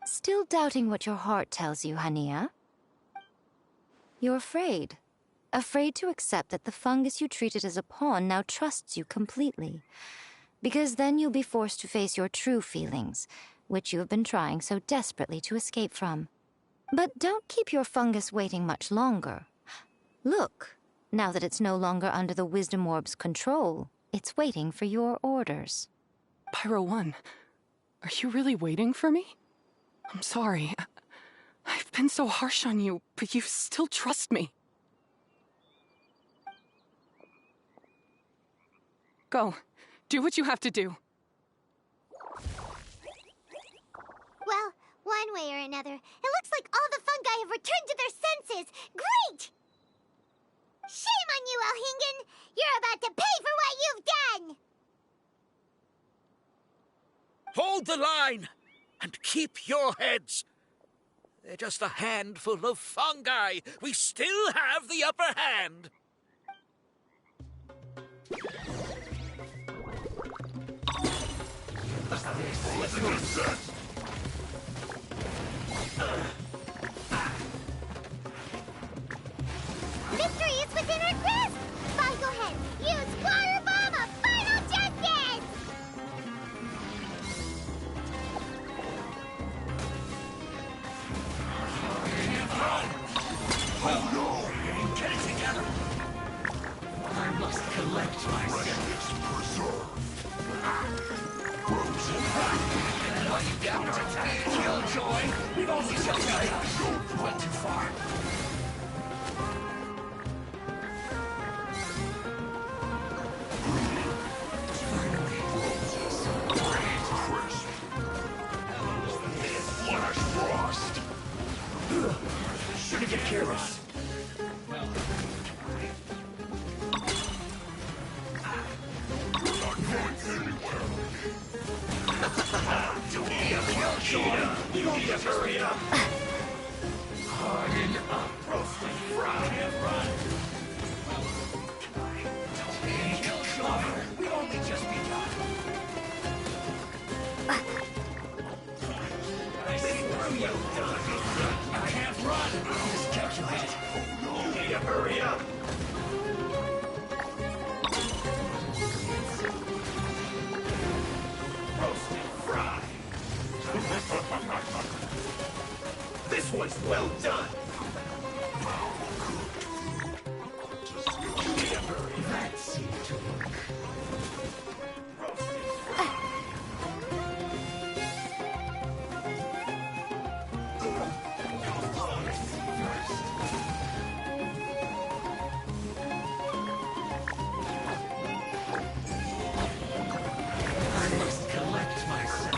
Still doubting what your heart tells you, Hania? You're afraid. Afraid to accept that the fungus you treated as a pawn now trusts you completely. Because then you'll be forced to face your true feelings, which you have been trying so desperately to escape from. But don't keep your fungus waiting much longer. Look, now that it's no longer under the Wisdom Orb's control, it's waiting for your orders. Pyro 1, are you really waiting for me? I'm sorry. I've been so harsh on you, but you still trust me. Go. Do what you have to do. Well, one way or another, it looks like all the fungi have returned to their senses! Great! Shame on you, Elhingen! You're about to pay for what you've done! Hold the line! And keep your heads! They're just a handful of fungi! We still have the upper hand! Let's go set! Victory is within our grasp! Fine, go ahead! Use Water Bomb of Final Justice! Oh no! Get it together! I must collect myself. Preserve! And all you got to take Killjoy? We've only just went too far. Flash Frost! Shouldn't get careless. Not going anywhere! Do me a Killjoy! You need to hurry up! Harden up, roasted fry and run! Take Killjoy! We've only just begun. I see through you! I can't run! Miscalculated! You need to hurry up! Roasted fry! This one's well done! You need to hurry. That seemed to work. Roasted fry! I must collect myself.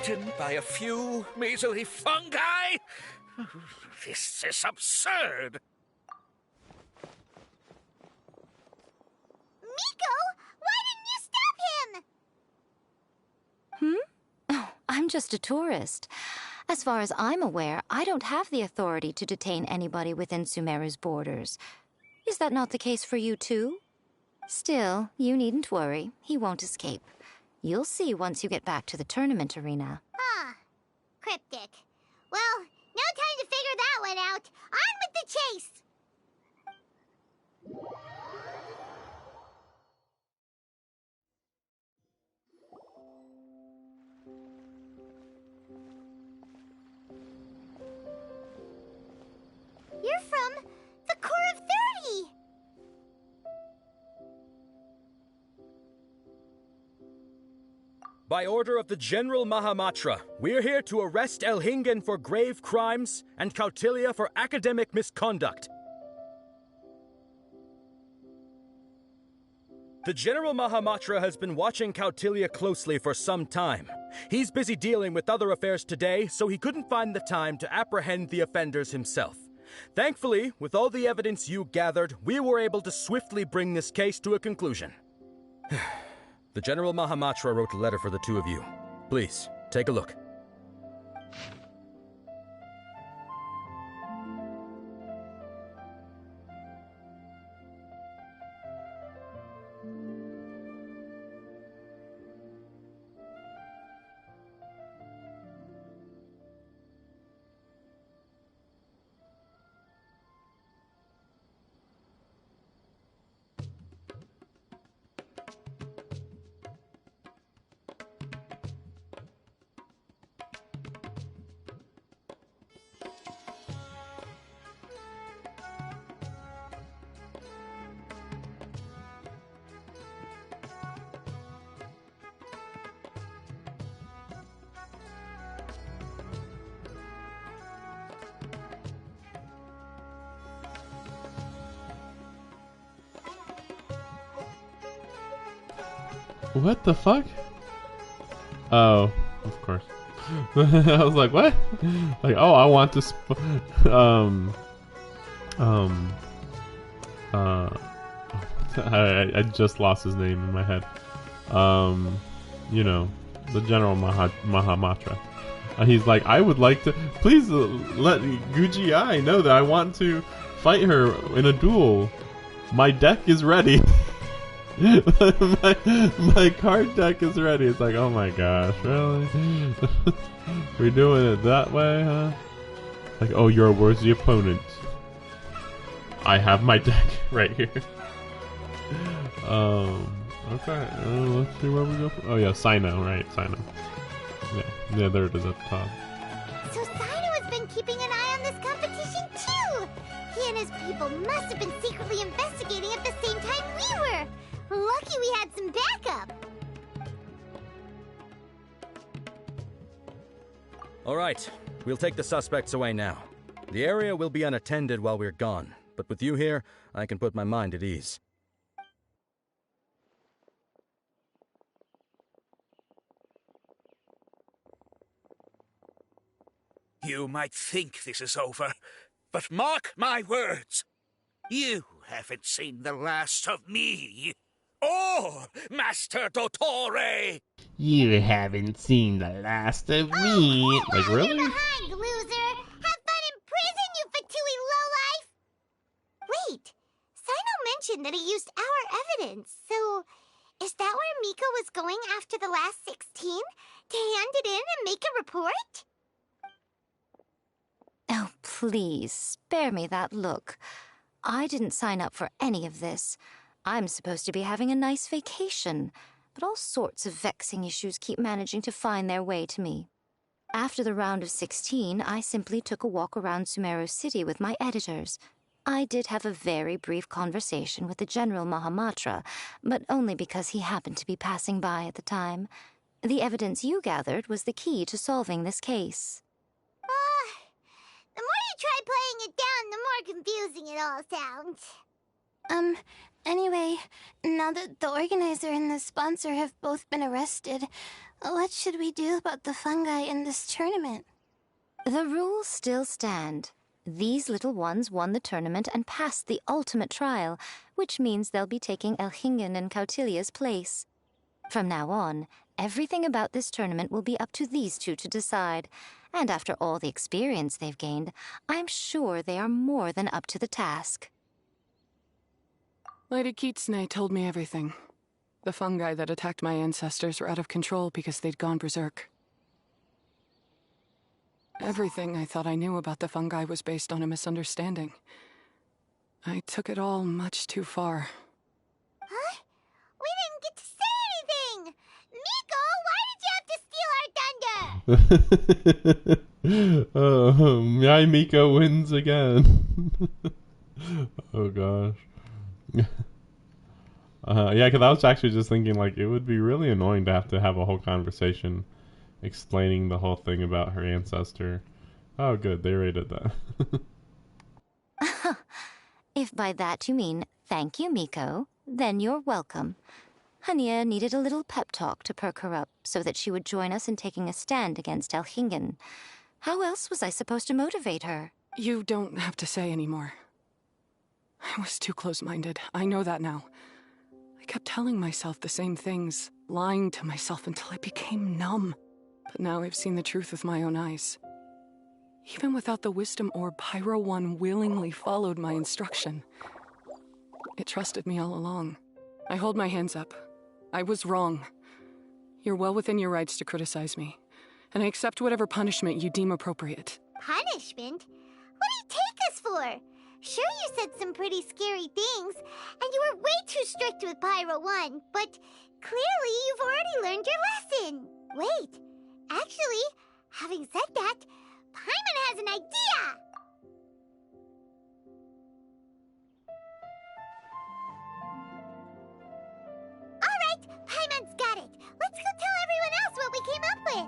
eaten by a few measly fungi? This is absurd. Miko, why didn't you stop him? Oh, I'm just a tourist. As far as I'm aware, I don't have the authority to detain anybody within Sumeru's borders. Is that not the case for you too? Still, you needn't worry. He won't escape. You'll see once you get back to the tournament arena. Ah, cryptic. Well, no time to figure that one out. On with the chase! You're from the Core of 30! By order of the General Mahamatra, we're here to arrest Elhingen for grave crimes and Kautilya for academic misconduct. The General Mahamatra has been watching Kautilya closely for some time. He's busy dealing with other affairs today, so he couldn't find the time to apprehend the offenders himself. Thankfully, with all the evidence you gathered, we were able to swiftly bring this case to a conclusion. The General Mahamatra wrote a letter for the two of you. Please, take a look. What the fuck? Oh, of course. I was like, what? Like, oh, I want to I just lost his name in my head. You know, the General Mahamatra. He's like, I would like to, please let Guji Ai know that I want to fight her in a duel. My deck is ready. my card deck is ready. It's like, oh my gosh, really? We're doing it that way, huh? Like, oh, you're a worthy opponent. I have my deck right here. Okay, let's see where we go from. Oh yeah, Sino, right, Sino. Yeah, there it is at the top. So Sino has been keeping an eye on this competition too! He and his people must have been secretly investigating at the same time we were! Lucky we had some backup! Alright, we'll take the suspects away now. The area will be unattended while we're gone, but with you here, I can put my mind at ease. You might think this is over, but mark my words. You haven't seen the last of me. Or Master Dottore. You haven't seen the last of me. Like, really? Behind, loser! Have fun in prison, you Fatui lowlife! Wait, Sino mentioned that he used our evidence, so is that where Miko was going after the last 16? To hand it in and make a report? Oh, please, spare me that look. I didn't sign up for any of this. I'm supposed to be having a nice vacation, but all sorts of vexing issues keep managing to find their way to me. After the round of 16, I simply took a walk around Sumeru City with my editors. I did have a very brief conversation with the General Mahamatra, but only because he happened to be passing by at the time. The evidence you gathered was the key to solving this case. The more you try playing it down, the more confusing it all sounds. Anyway, now that the organizer and the sponsor have both been arrested, What should we do about the fungi in this tournament? The rules still stand. These little ones won the tournament and passed the ultimate trial, which means they'll be taking Elhingen and Cautilia's place. From now on, everything about this tournament will be up to these two to decide. And after all the experience they've gained, I'm sure they are more than up to the task. Lady Kitsune told me everything. The fungi that attacked my ancestors were out of control because they'd gone berserk. Everything I thought I knew about the fungi was based on a misunderstanding. I took it all much too far. Huh? We didn't get to say anything! Miko, why did you have to steal our thunder? My Miko wins again. Oh gosh. Yeah, because I was actually just thinking, like, it would be really annoying to have a whole conversation explaining the whole thing about her ancestor. Oh, good, they rated that. If by that you mean thank you, Miko, then you're welcome. Hania needed a little pep talk to perk her up so that she would join us in taking a stand against Elhingen. How else was I supposed to motivate her? You don't have to say anymore. I was too close-minded. I know that now. I kept telling myself the same things, lying to myself until I became numb. But now I've seen the truth with my own eyes. Even without the wisdom orb, Pyro 1 willingly followed my instruction. It trusted me all along. I hold my hands up. I was wrong. You're well within your rights to criticize me, and I accept whatever punishment you deem appropriate. Punishment? What do you take us for? Sure, you said some pretty scary things, and you were way too strict with Pyro 1, but clearly you've already learned your lesson. Wait, actually, having said that, Paimon has an idea! Alright, Paimon's got it. Let's go tell everyone else what we came up with.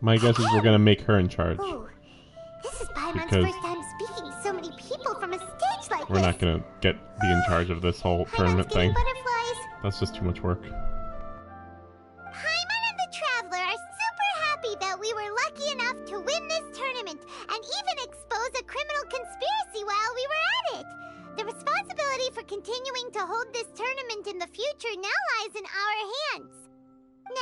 My guess is we're gonna make her in charge. Ooh, this is Paimon's Because first time speaking to so many people from a stage like we're this. not gonna be in charge of this whole tournament Paimon's getting thing. butterflies. That's just too much work. Paimon and the Traveler are super happy that we were lucky enough to win this tournament and even expose a criminal conspiracy while we were at it. The responsibility for continuing to hold this tournament in the future now lies in our hands.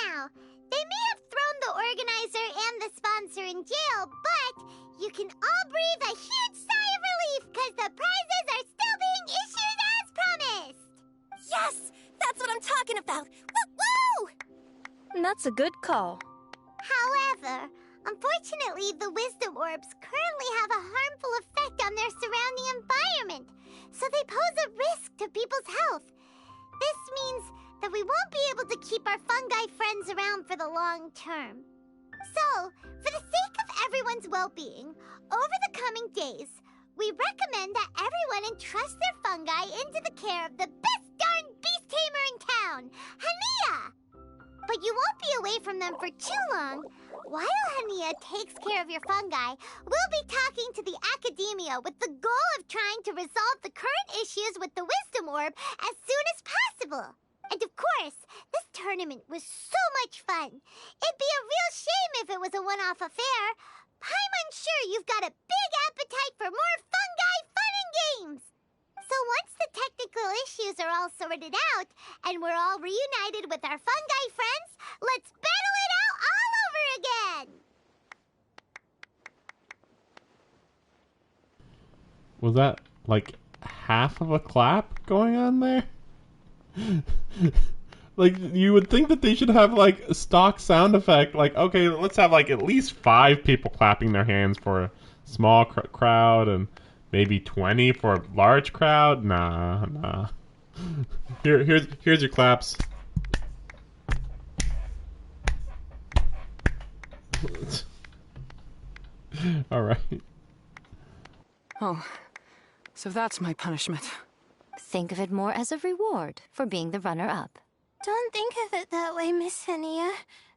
Now, they may have thrown the organizer and the sponsor in jail, but you can all breathe a huge sigh of relief because the prizes are still being issued as promised. Yes! That's what I'm talking about! Woo-woo! That's a good call. However, unfortunately, the wisdom orbs currently have a harmful effect on their surrounding environment, so they pose a risk to people's health. This means that we won't be able to keep our fungi friends around for the long term. So, for the sake of everyone's well-being, over the coming days, we recommend that everyone entrust their fungi into the care of the best darn beast tamer in town, Hania! But you won't be away from them for too long. While Hania takes care of your fungi, we'll be talking to the academia with the goal of trying to resolve the current issues with the wisdom orb as soon as possible. And of course, this tournament was so much fun. It'd be a real shame if it was a one-off affair. Paimon's sure you've got a big appetite for more fungi fun and games. So once the technical issues are all sorted out, and we're all reunited with our fungi friends, let's battle it out all over again! Was that, like, half of a clap going on there? Like, you would think that they should have, like, a stock sound effect. Like, okay, let's have, like, at least 5 people clapping their hands for a small crowd and maybe 20 for a large crowd. Nah. Here's your claps. All right. Oh, so that's my punishment. Think of it more as a reward for being the runner-up. Don't think of it that way, Miss Hania.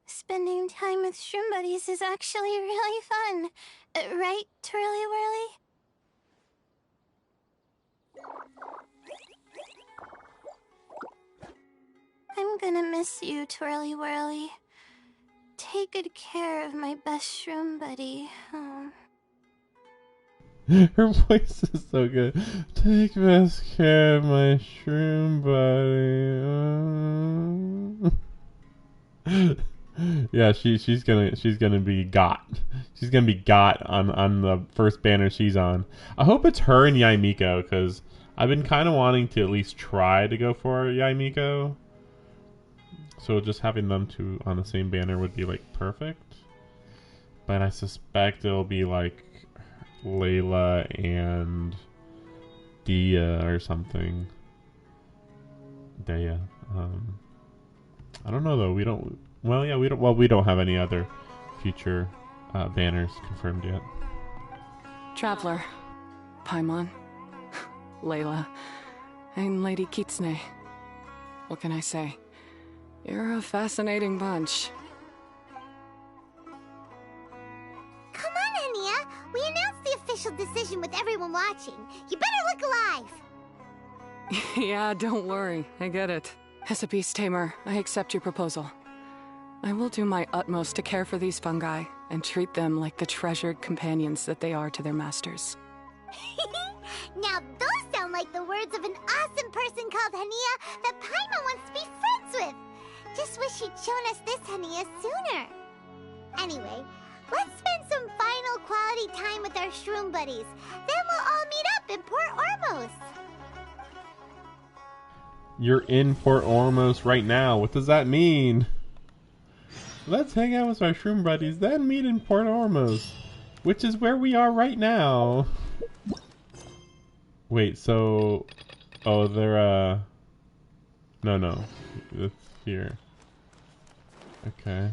Spending time with shroom buddies is actually really fun. Right, Twirly Whirly? I'm gonna miss you, Twirly Whirly. Take good care of my best shroom buddy. Oh. Her voice is so good. Take best care of my shroom buddy. Yeah, she's gonna be got. She's gonna be got on the first banner she's on. I hope it's her and Yaimiko, because I've been kind of wanting to at least try to go for Yaimiko. So just having them two on the same banner would be like perfect. But I suspect it'll be like Layla and Dia or something. Daya. I don't know though. We don't. Well, yeah, we don't. Well, we don't have any other future banners confirmed yet. Traveler, Paimon, Layla, and Lady Kitsune. What can I say? You're a fascinating bunch. Come on, Hania. We announced the official decision with everyone watching. You better look alive. Yeah, don't worry. I get it. As a beast tamer, I accept your proposal. I will do my utmost to care for these fungi and treat them like the treasured companions that they are to their masters. Now those sound like the words of an awesome person called Hania that Paimon wants to be friends with. Just wish she'd shown us this Hania sooner. Anyway, let's spend some final quality time with our shroom buddies. Then we'll all meet up in Port Ormos. You're in Port Ormos right now. What does that mean? Let's hang out with our shroom buddies, then meet in Port Ormos, which is where we are right now. Wait, so... Oh, they're, No. It's here. Okay.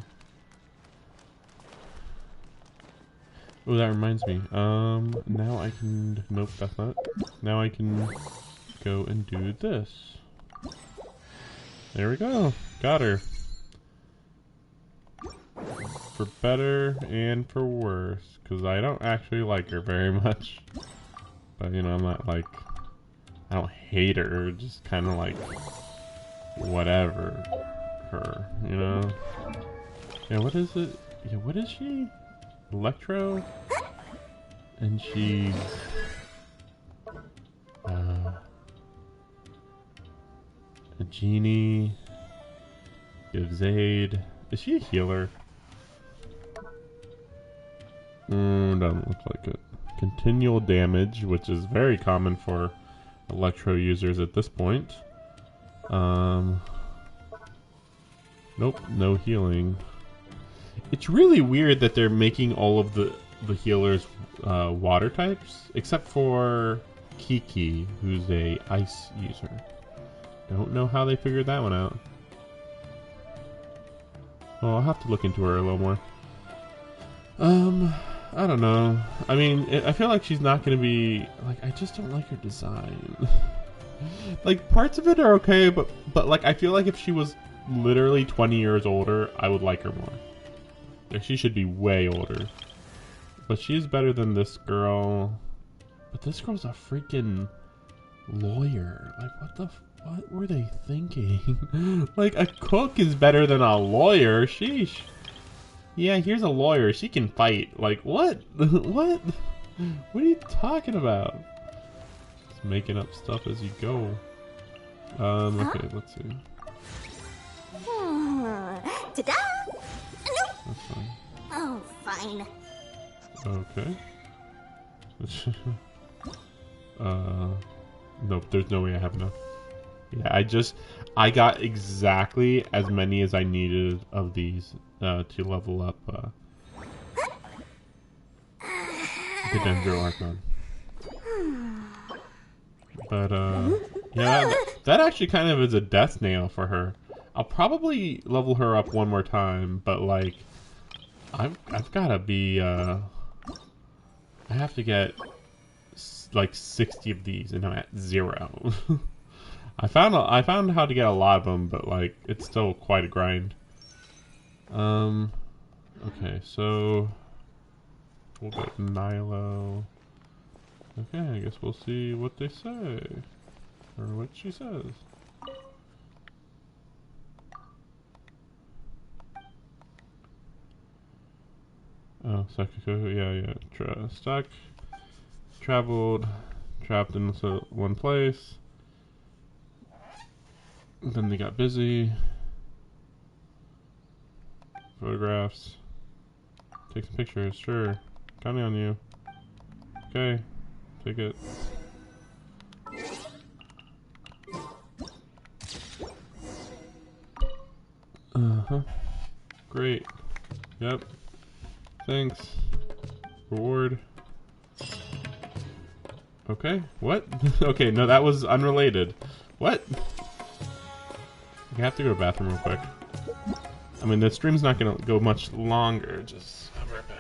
Oh, that reminds me. Now I can... Nope, that's not it. Now I can go and do this. There we go. Got her. For better and for worse, because I don't actually like her very much. But, you know, I'm not like... I don't hate her, just kind of like... Whatever. Her, you know? Yeah, what is it? Yeah, what is she? Electro? And she's... a genie. Gives aid. Is she a healer? Doesn't look like it. Continual damage, which is very common for Electro users at this point. Nope, no healing. It's really weird that they're making all of the healers water types, except for Kiki, who's a ice user. Don't know how they figured that one out. Well, I'll have to look into her a little more. I don't know. I mean, I feel like she's not going to be... Like, I just don't like her design. Like, parts of it are okay, but like, I feel like if she was literally 20 years older, I would like her more. Like, she should be way older. But she is better than this girl. But this girl's a freaking lawyer. Like, what were they thinking? Like, a cook is better than a lawyer. Sheesh. Yeah, here's a lawyer. She can fight. Like, what? What? What are you talking about? Just making up stuff as you go. Okay, let's see. Ta-da! That's fine. Oh, fine. Okay. Nope, there's no way I have enough. Yeah, I got exactly as many as I needed of these to level up the Dendro Archon. But yeah, that actually kind of is a death nail for her. I'll probably level her up one more time, but like I've gotta be I have to get like 60 of these and I'm at 0. I found how to get a lot of them, but like it's still quite a grind. Okay, so we'll go to Nilo. Okay, I guess we'll see what they say. Or what she says. Oh, Sakiko, yeah. Stuck. Traveled. Trapped in one place. Then they got busy. Photographs. Take some pictures, sure. Counting on you. Okay. Take it. Uh-huh. Great. Yep. Thanks. Reward. Okay. What? Okay, no, that was unrelated. What? I have to go to the bathroom real quick. I mean, the stream's not gonna go much longer. Just I'll be right back.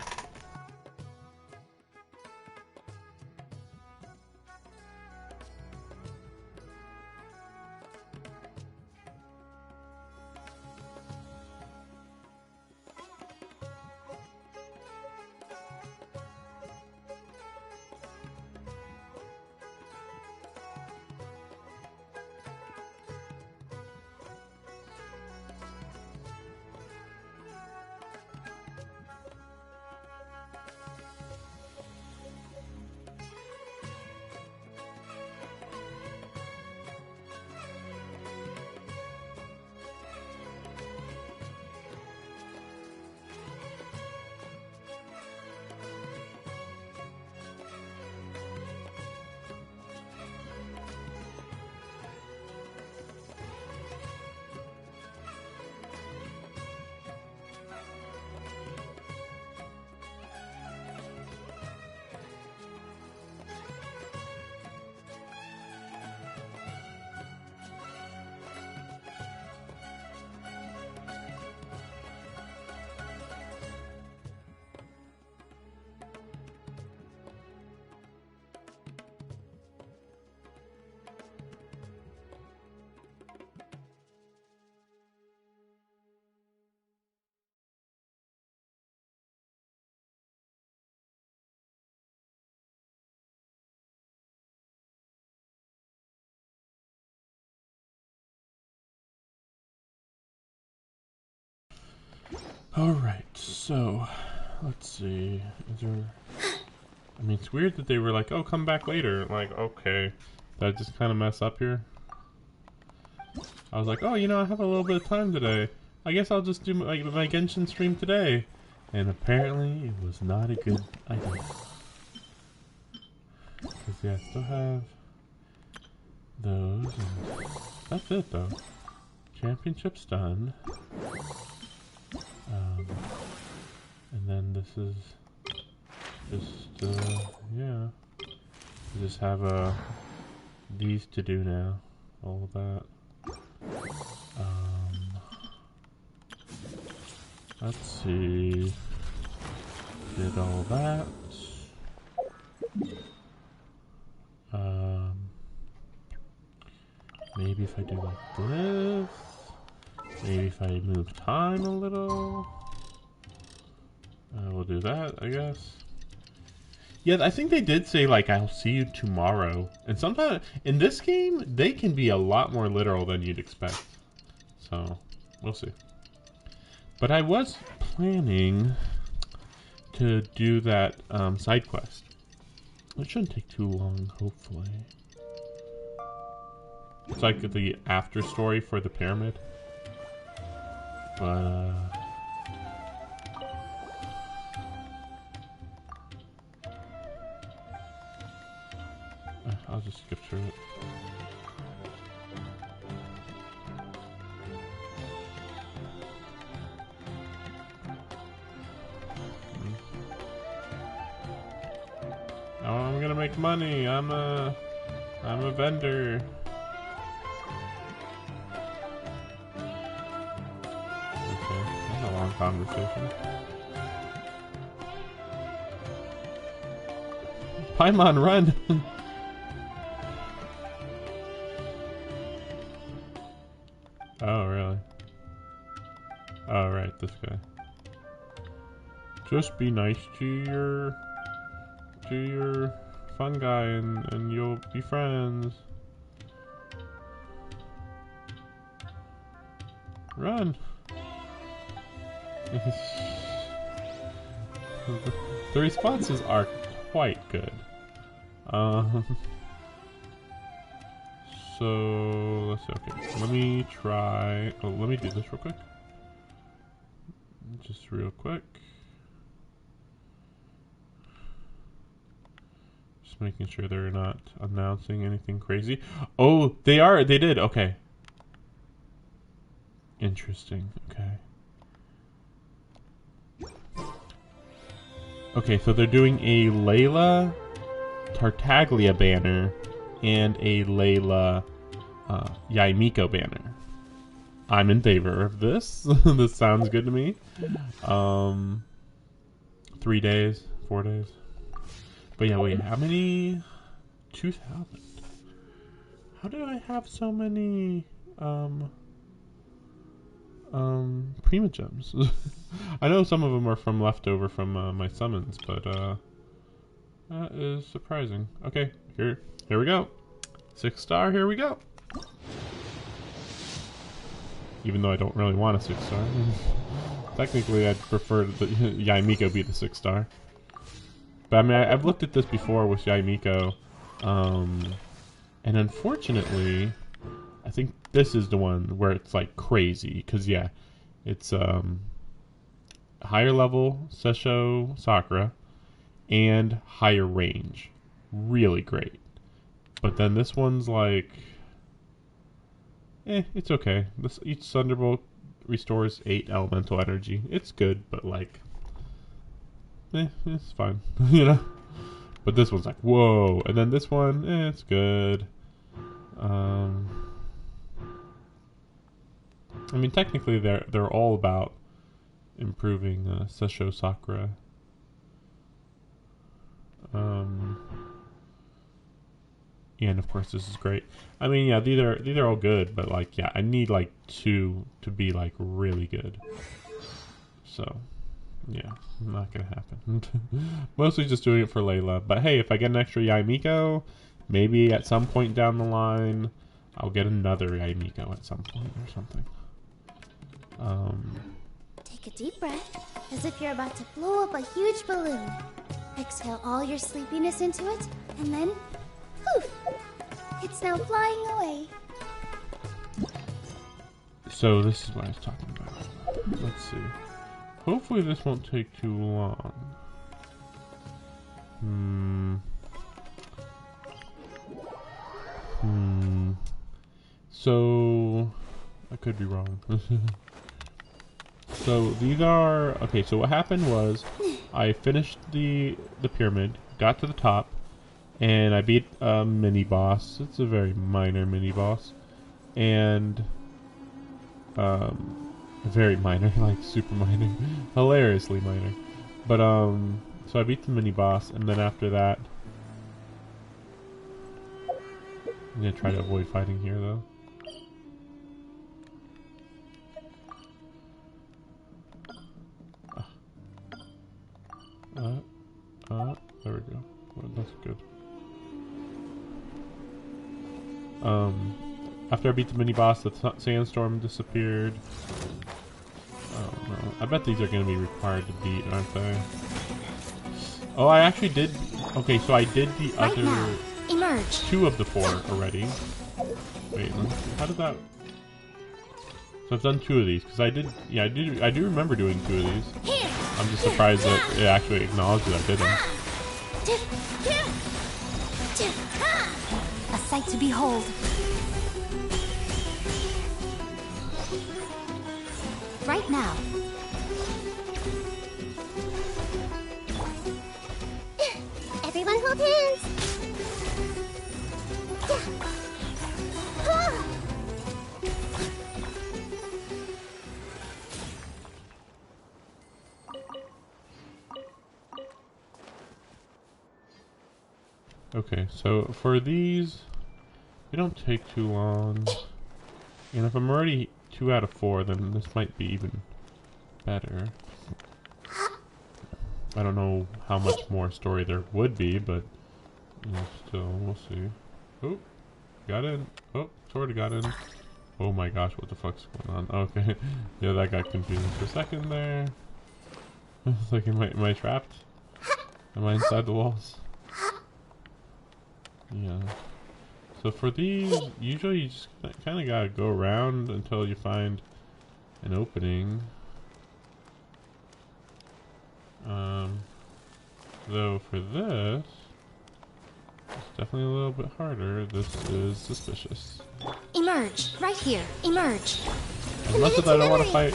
Alright, so let's see. Is there I mean, it's weird that they were like, oh, come back later. Like, okay. Did I just kind of mess up here? I was like, oh, you know, I have a little bit of time today. I guess I'll just do my Genshin stream today. And apparently, it was not a good idea. Because, yeah, I still have those. And that's it, though. Championship's done. And then this is just, yeah. We just have, these to do now. All of that. Let's see. Did all that. Maybe if I do like this. Maybe if I move time a little. We'll do that, I guess. Yeah, I think they did say, like, I'll see you tomorrow. And sometimes, in this game, they can be a lot more literal than you'd expect. So, we'll see. But I was planning to do that side quest. It shouldn't take too long, hopefully. It's like the after story for the pyramid. But, I'll just skip through it. Oh, I'm gonna make money. I'm a vendor. Okay, that's a long conversation. Paimon, run! Oh, really? Oh, right, this guy. Just be nice to your fungi and you'll be friends. Run. The responses are quite good. So let's see. Okay, let me try. Oh, let me do this real quick. Just real quick. Just making sure they're not announcing anything crazy. Oh, they are. They did. Okay. Interesting. Okay. Okay, so they're doing a Layla Tartaglia banner and a Layla Yaimiko banner. I'm in favor of this. This sounds good to me. 3 days, 4 days. But yeah, wait, how many? 2,000. How do I have so many Prima Gems? I know some of them are from leftover from my summons, but that is surprising. Okay, here we go. 6-star, here we go. Even though I don't really want a 6-star. Technically, I'd prefer the Yaimiko be the 6-star. But I mean, I've looked at this before with Yaimiko, and unfortunately, I think this is the one where it's like crazy. Because yeah, it's higher level Sesho Sakura and higher range. Really great. But then this one's like, it's okay. Each Thunderbolt restores 8 elemental energy. It's good, but like, it's fine, you know. But this one's like, whoa. And then this one, it's good. I mean, technically, they're all about improving Sesho Sakura. And of course, this is great. I mean, yeah, these are all good, but like, yeah, I need like 2 to be like really good. So, yeah, not gonna happen. Mostly just doing it for Layla. But hey, if I get an extra Yaimiko, maybe at some point down the line, I'll get another Yaimiko at some point or something. Take a deep breath, as if you're about to blow up a huge balloon. Exhale all your sleepiness into it, and then, poof! It's now flying away. So this is what I was talking about. Let's see. Hopefully this won't take too long. So I could be wrong. So these are okay. So what happened was, I finished the pyramid, got to the top, and I beat a mini boss. It's a very minor mini boss, and very minor, like super minor, hilariously minor. But so I beat the mini boss, and then after that, I'm gonna try to avoid fighting here though. There we go. Well, that's good. After I beat the mini boss, the sandstorm disappeared. Oh no. I bet these are going to be required to beat, aren't they? Oh, I actually did. Okay, so I did the other Emerge. 2 of the 4 already. Wait, how did that? So I've done 2 of these because I did. Yeah, I do remember doing 2 of these. I'm just surprised that it actually acknowledged that I did them. A sight to behold. Right now. Everyone hold hands. Okay, so for these, they don't take too long. And if I'm already 2 out of 4, then this might be even better. I don't know how much more story there would be, but you know, still, we'll see. Oh, got in. Oh, sort of got in. Oh my gosh, what the fuck's going on? Okay, yeah, that got confusing for a second there. It's like, am I trapped? Am I inside the walls? Yeah. So for these, usually you just kind of gotta go around until you find an opening. Though for this, it's definitely a little bit harder. This is suspicious. Emerge! Right here! Emerge! As much as I don't want to fight,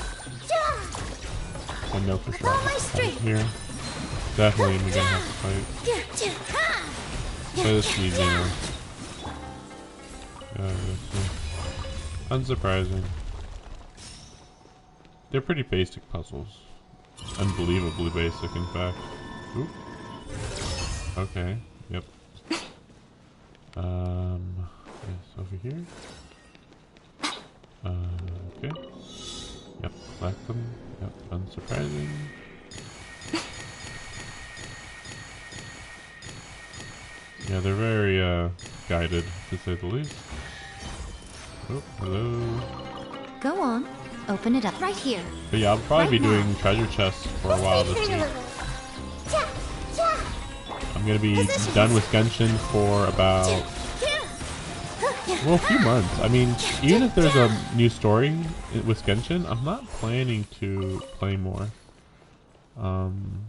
I know for sure I have to fight here. Definitely I'm gonna have to fight. So this easy now. Unsurprising. They're pretty basic puzzles. Unbelievably basic, in fact. Oop. Okay. Yep. Yes, over here. Okay. Yep. Select them. Yep. Unsurprising. Yeah, they're very guided, to say the least. Oh, hello. Go on. Open it up. Right here. But yeah, I'll probably be doing treasure chests for a while this week. I'm gonna be done with Genshin for about, well, a few months. I mean, even if there's a new story with Genshin, I'm not planning to play more on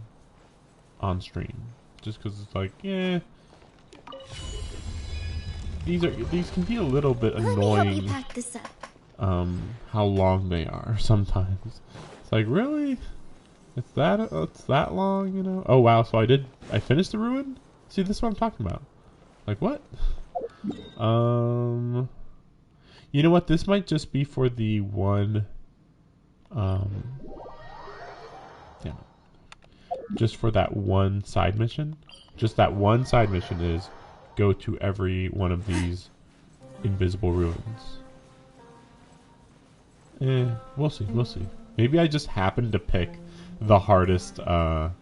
stream. Just because it's like, yeah, these can be a little bit annoying. How long they are sometimes. It's like, really? It's that long, you know? Oh wow, so I finished the ruin? See, this is what I'm talking about. Like, what? You know what? This might just be for the one, yeah. Just for that one side mission. Just that one side mission is go to every one of these invisible ruins. We'll see, we'll see. Maybe I just happened to pick the hardest, of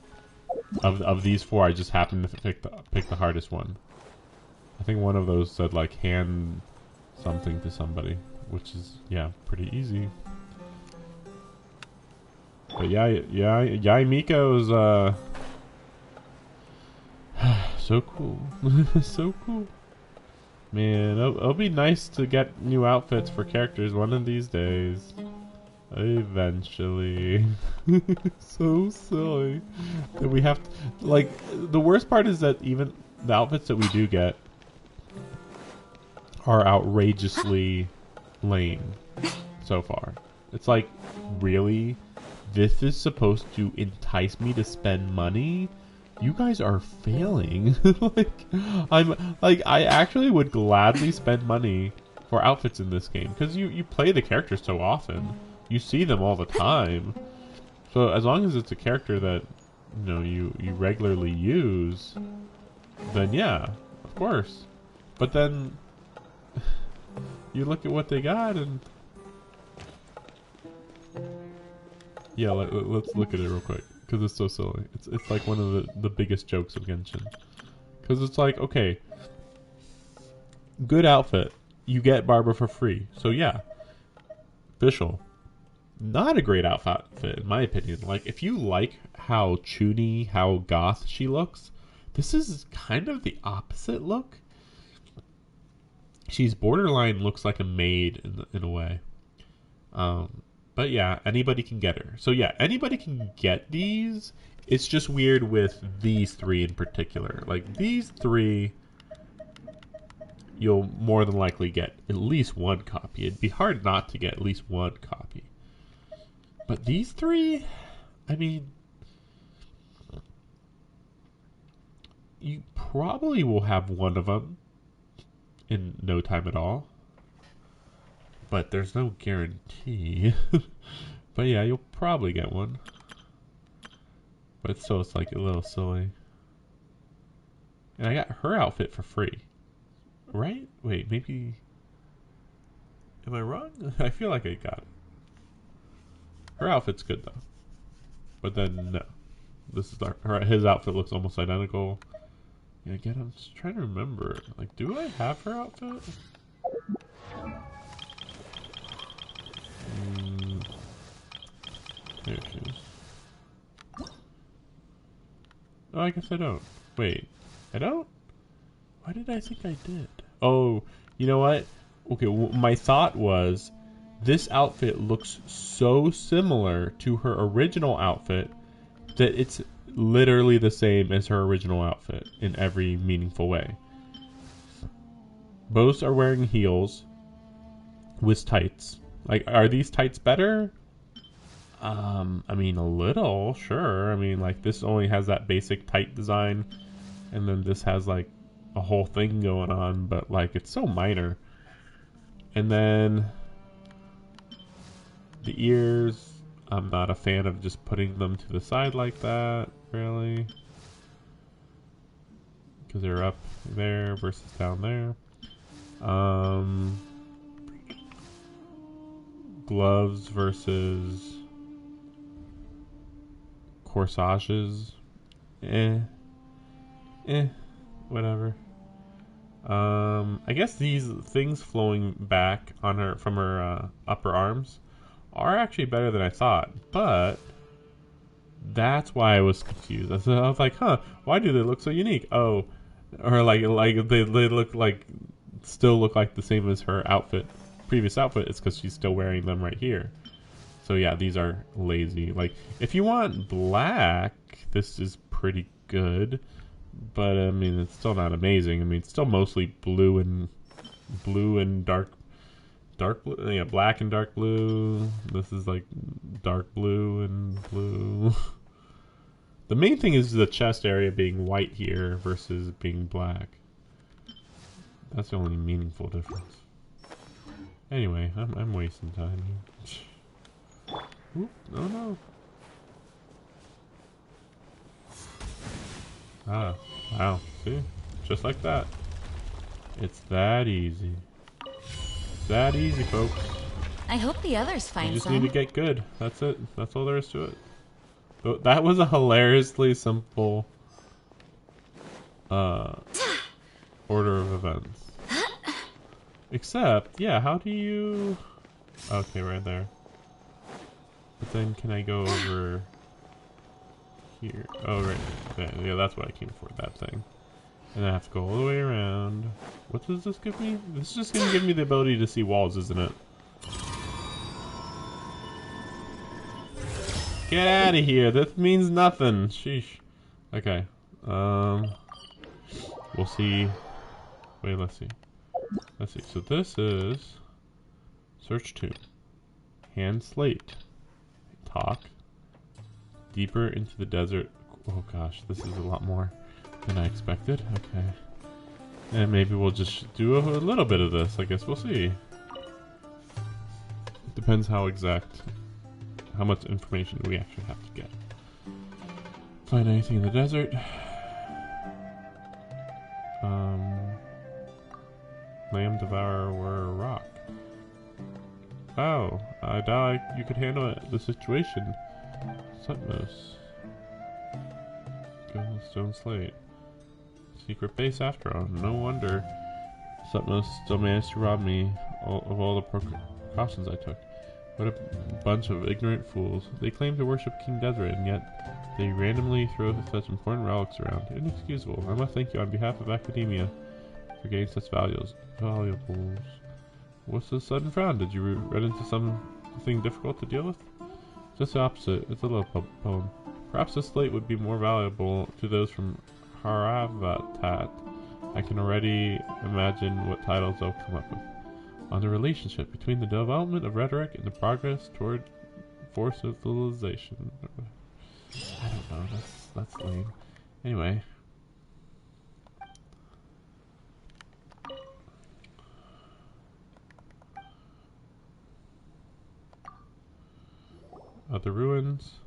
these four, I just happened to pick the hardest one. I think one of those said, like, hand something to somebody, which is, yeah, pretty easy. But yeah, Miko's, so cool. So cool. Man, it'll be nice to get new outfits for characters one of these days. Eventually. So silly that we have to, like, the worst part is that even the outfits that we do get are outrageously lame so far. It's like, really? This is supposed to entice me to spend money? You guys are failing. I actually would gladly spend money for outfits in this game because you play the characters so often. You see them all the time. So as long as it's a character that, you know, you regularly use, then yeah, of course. But then you look at what they got and yeah, let's look at it real quick because it's so silly. It's like one of the biggest jokes of Genshin. Because it's like, okay, good outfit, you get Barbara for free. So yeah, official. Not a great outfit, in my opinion. Like, if you like how chuny, how goth she looks, this is kind of the opposite look. She's borderline looks like a maid in a way. But yeah, anybody can get her. So yeah, anybody can get these. It's just weird with these three in particular. Like, these three, you'll more than likely get at least one copy. It'd be hard not to get at least one copy. But these three, I mean, you probably will have one of them in no time at all. But there's no guarantee. But yeah, you'll probably get one. But still, it's like a little silly. And I got her outfit for free. Right? Wait, maybe... Am I wrong? I feel like I got it. Her outfit's good, though. But then no, this is his outfit looks almost identical. Yeah, again, I'm just trying to remember. Like, do I have her outfit? Here she is. Oh, I guess I don't. Wait, I don't? Why did I think I did? Oh, you know what? Okay, my thought was this outfit looks so similar to her original outfit that it's literally the same as her original outfit in every meaningful way. Both are wearing heels with tights. Like, are these tights better? I mean, a little, sure. I mean, like, this only has that basic tight design, and then this has, like, a whole thing going on, but, like, it's so minor. And then the ears, I'm not a fan of just putting them to the side like that, really. Because they're up there versus down there. Gloves versus corsages. Whatever. I guess these things flowing back on her from her upper arms are actually better than I thought, but that's why I was confused. I was like, huh, why do they look so unique? Oh, or like they look like, still look like the same as her outfit, previous outfit. It's because she's still wearing them right here. So yeah, these are lazy. Like, if you want black, this is pretty good, but I mean, it's still not amazing. I mean, it's still mostly blue and dark blue. Yeah, black and dark blue. This is like dark blue and blue. The main thing is the chest area being white here versus being black. That's the only meaningful difference. Anyway, I'm wasting time here. Oop, oh no. Ah, wow. See? Just like that. It's that easy. It's that easy, folks. I hope the others find some. You just need to get good. That's it. That's all there is to it. But that was a hilariously simple order of events. Except, yeah, how do you... Okay, right there. But then can I go over here? Oh, right there. Yeah, that's what I came for, that thing. And I have to go all the way around. What does this give me? This is just going to give me the ability to see walls, isn't it? Get out of here. This means nothing. Sheesh. Okay. We'll see. Wait, let's see. Let's see. So this is search 2. Hand slate. Talk. Deeper into the desert. Oh gosh, this is a lot more than I expected. Okay. And maybe we'll just do a little bit of this. I guess we'll see. It depends how much information we actually have to get. Find anything in the desert. Lamb devourer rock. Oh, I doubt you could handle the situation. Sutmos. Stone slate. Secret base after all. No wonder Sutmos still managed to rob me of all the precautions I took. What a bunch of ignorant fools. They claim to worship King Deseret, and yet they randomly throw such important relics around. Inexcusable. I must thank you on behalf of Academia for getting such valuables. What's the sudden frown? Did you run into something difficult to deal with? Just the opposite. It's a love poem. Perhaps this slate would be more valuable to those from Haravatat. I can already imagine what titles they'll come up with. On the relationship between the development of rhetoric and the progress toward forced civilization. I don't know. That's lame. Anyway. Other ruins.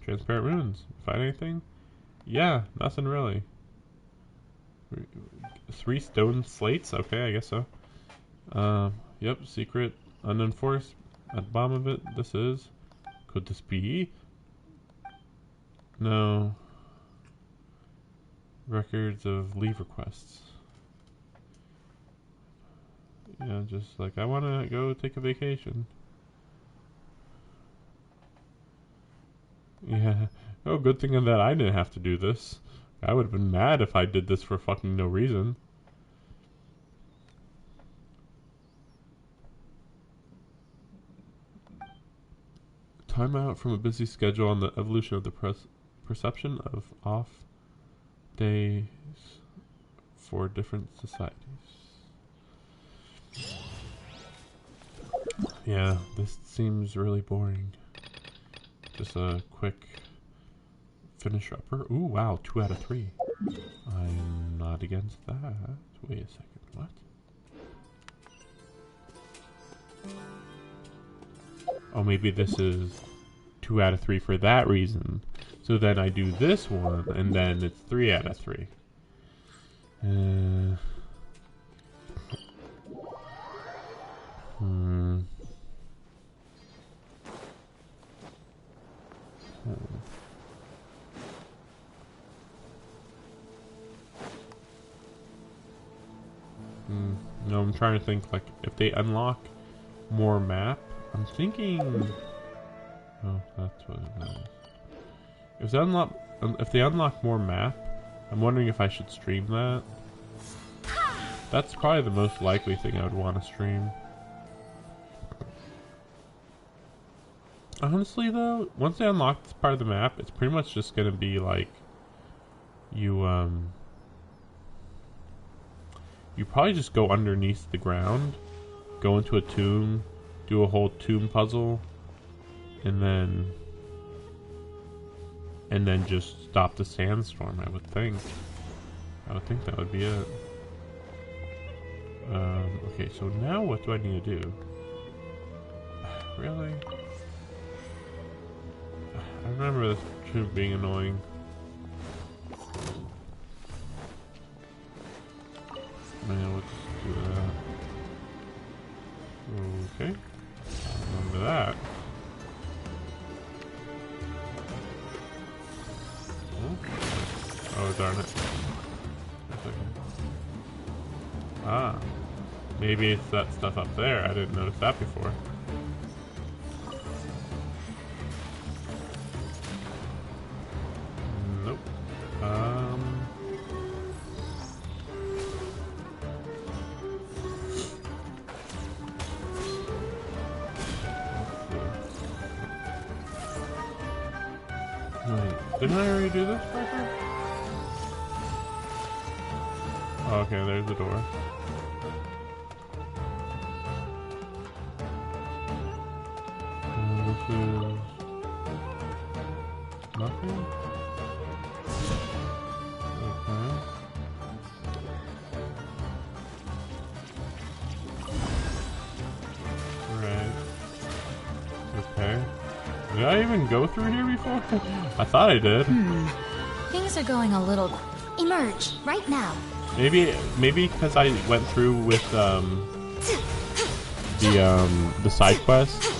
Transparent ruins. Find anything? Yeah, nothing really. 3 stone slates? Okay, I guess so. Yep, secret, unenforced. At the bottom of it, this is... Could this be? No. Records of leave requests. Yeah, just like, I want to go take a vacation. Yeah. Oh, good thing that I didn't have to do this. I would have been mad if I did this for fucking no reason. Time out from a busy schedule on the evolution of the perception of off days for different societies. Yeah, this seems really boring. Just a quick finish upper. Ooh, wow, 2 out of 3. I'm not against that. Wait a second, what? Oh, maybe this is 2 out of 3 for that reason. So then I do this one, and then it's 3 out of 3. No, I'm trying to think, like, if they unlock more map, I'm thinking... Oh, that's what it is. If they unlock more map, I'm wondering if I should stream that. That's probably the most likely thing I would want to stream. Honestly, though, once they unlock this part of the map, it's pretty much just gonna be like you probably just go underneath the ground, go into a tomb, do a whole tomb puzzle, and then just stop the sandstorm. I would think that would be it. Okay, so now what do I need to do? Really? I remember this tomb being annoying. Man, let's do that. Okay. Remember that. Oh, darn it. Ah. Maybe it's that stuff up there. I didn't notice that before. Nope. Wait, didn't I already do this person? Oh, okay, there's the door. This is nothing. Okay. Right. Okay. Did I even go through here before? I thought I did. Things are going a little... Emerge, right now. Maybe because I went through with the side quest,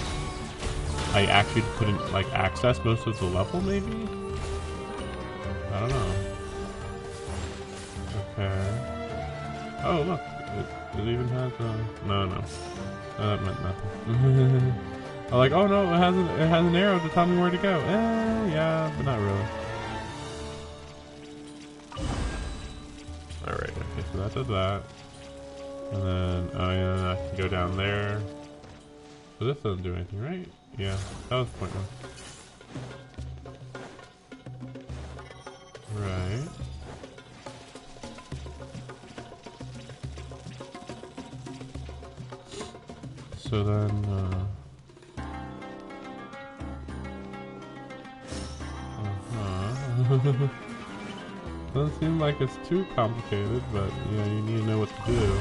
I actually couldn't like access most of the level. Maybe, I don't know. Okay. Oh look, it even has a no. That meant nothing. I'm like, oh no, it has an arrow to tell me where to go. Yeah, but not really. Alright, okay, so that does that. And then, oh yeah, I can go down there. So this doesn't do anything, right? Yeah, that was pointless. Right. So then, doesn't seem like it's too complicated, but you know, you need to know what to do.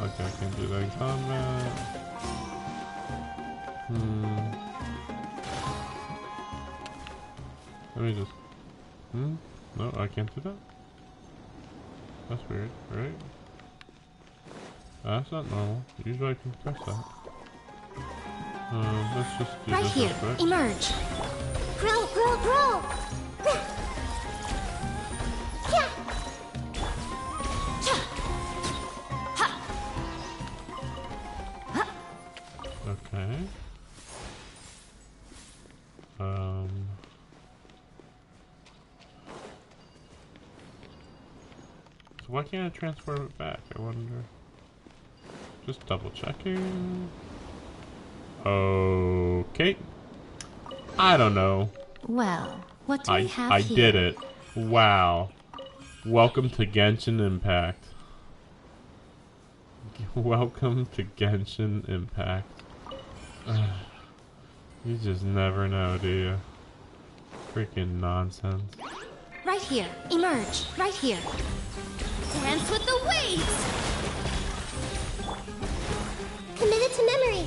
Okay, I can't do that in combat. Let me just... No, I can't do that? That's weird, right? That's not normal. Usually I can press that. Let's just do Right this here. real quick. Emerge. Grow, grow, grow! Yeah. Okay. So why can't I transform it back? I wonder. Just double checking. Okay. I don't know. Well, what do we have I here? did it. Wow. Welcome to Genshin Impact. Welcome to Genshin Impact. You just never know, do you? Freaking nonsense. Right here. Emerge. Right here. Dance with the waves! Committed to memory.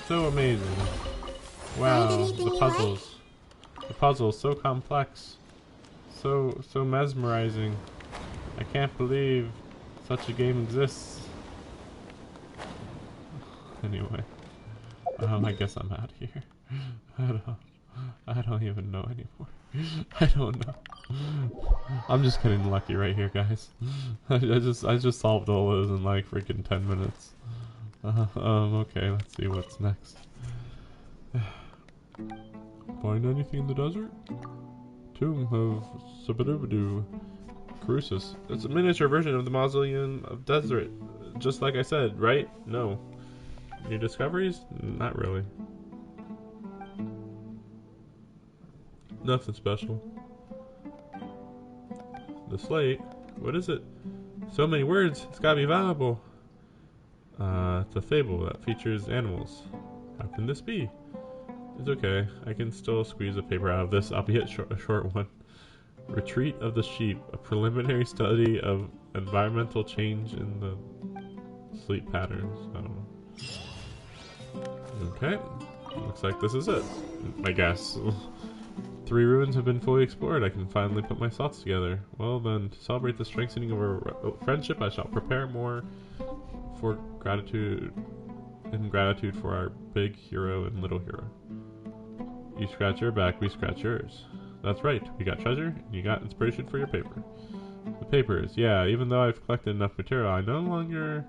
So amazing. Wow, the puzzles. The puzzles, so complex. So mesmerizing. I can't believe such a game exists. Anyway. I guess I'm out of here. I don't even know anymore. I don't know. I'm just getting lucky right here, guys. I just solved all those in like freaking 10 minutes. Okay, let's see what's next. Find anything in the desert? Tomb of Sabadubadu Crucis. It's a miniature version of the Mausoleum of Desert. Just like I said, right? No. New discoveries? Not really. Nothing special. The slate? What is it? So many words. It's gotta be valuable. It's a fable that features animals. How can this be? It's okay. I can still squeeze a paper out of this, albeit a short one. Retreat of the Sheep. A preliminary study of environmental change in the sleep patterns. I don't know. Okay. Looks like this is it. I guess. 3 ruins have been fully explored. I can finally put my thoughts together. Well then, to celebrate the strengthening of our friendship, I shall prepare more for gratitude for our big hero and little hero. You scratch your back, we scratch yours. That's right, we got treasure, and you got inspiration for your paper. The papers, yeah, even though I've collected enough material, I no longer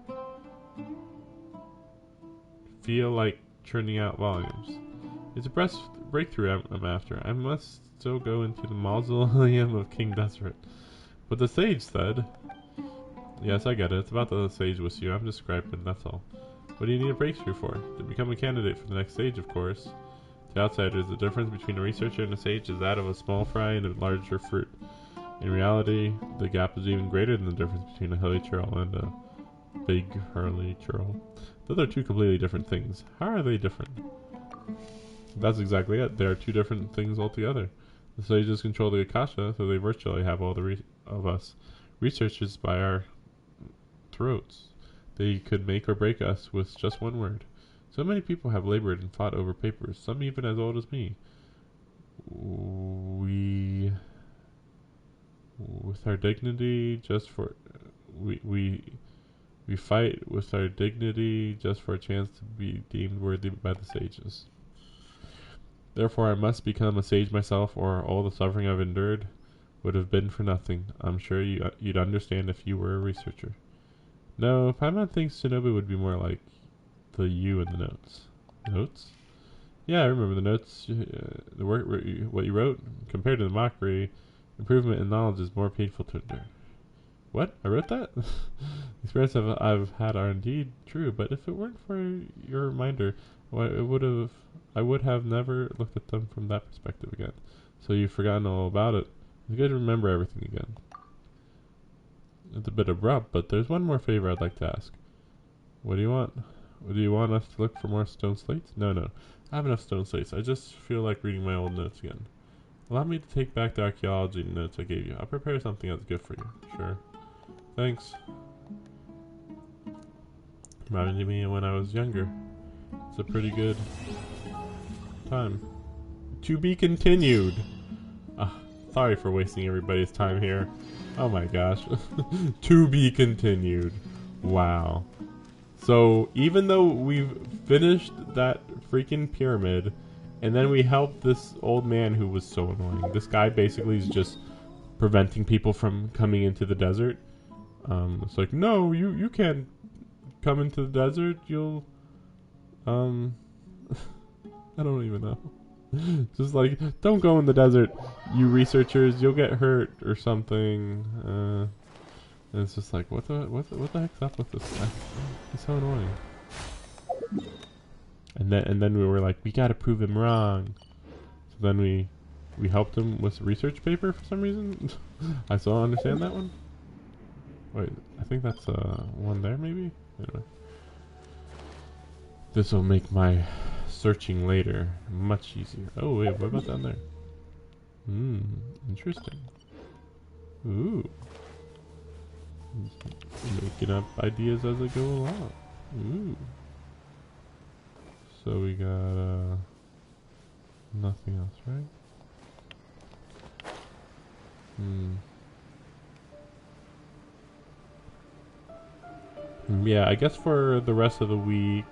feel like churning out volumes. It's a breakthrough I'm after. I must still go into the mausoleum of King Deseret. But the sage said... Yes, I get it. It's about the sage with you. I'm just griping, that's all. What do you need a breakthrough for? To become a candidate for the next stage, of course. To outsiders, the difference between a researcher and a sage is that of a small fry and a larger fruit. In reality, the gap is even greater than the difference between a hilly churl and a big hurly churl. Those are 2 completely different things. How are they different? That's exactly it. They are 2 different things altogether. The sages control the Akasha, so they virtually have all of us researchers by our throats. They could make or break us with just one word. So many people have labored and fought over papers, some even as old as me. We with our dignity just for we fight with our dignity just for a chance to be deemed worthy by the sages. Therefore I must become a sage myself, or all the suffering I've endured would have been for nothing. I'm sure you'd understand if you were a researcher. No, Paimon thinks Shinobi would be more like the you in the notes. Notes? Yeah, I remember the notes. The work, what you wrote. Compared to the mockery, improvement in knowledge is more painful to endure. What? I wrote that? The experience I've had are indeed true, but if it weren't for your reminder, I would have never looked at them from that perspective again. So you've forgotten all about it. It's good to remember everything again. It's a bit abrupt, but there's one more favor I'd like to ask. What do you want? Do you want us to look for more stone slates? No. I have enough stone slates. I just feel like reading my old notes again. Allow me to take back the archaeology notes I gave you. I'll prepare something that's good for you. Sure. Thanks. Reminded me of when I was younger. It's a pretty good time. To be continued. Sorry for wasting everybody's time here. Oh my gosh. To be continued. Wow. So even though we've finished that freaking pyramid, and then we helped this old man who was so annoying. This guy basically is just preventing people from coming into the desert. It's like, no, you can't come into the desert. You'll, I don't even know. Just like, don't go in the desert, you researchers. You'll get hurt or something. And it's just like, what the heck's up with this guy? He's so annoying. And then we were like, we gotta prove him wrong. So then we helped him with research paper for some reason. I still don't understand that one. Wait, I think that's one there maybe? Anyway. This will make my searching later much easier. Oh wait, what about down there? Interesting. Ooh. Making up ideas as I go along. Ooh. So we got nothing else, right? Yeah, I guess for the rest of the week,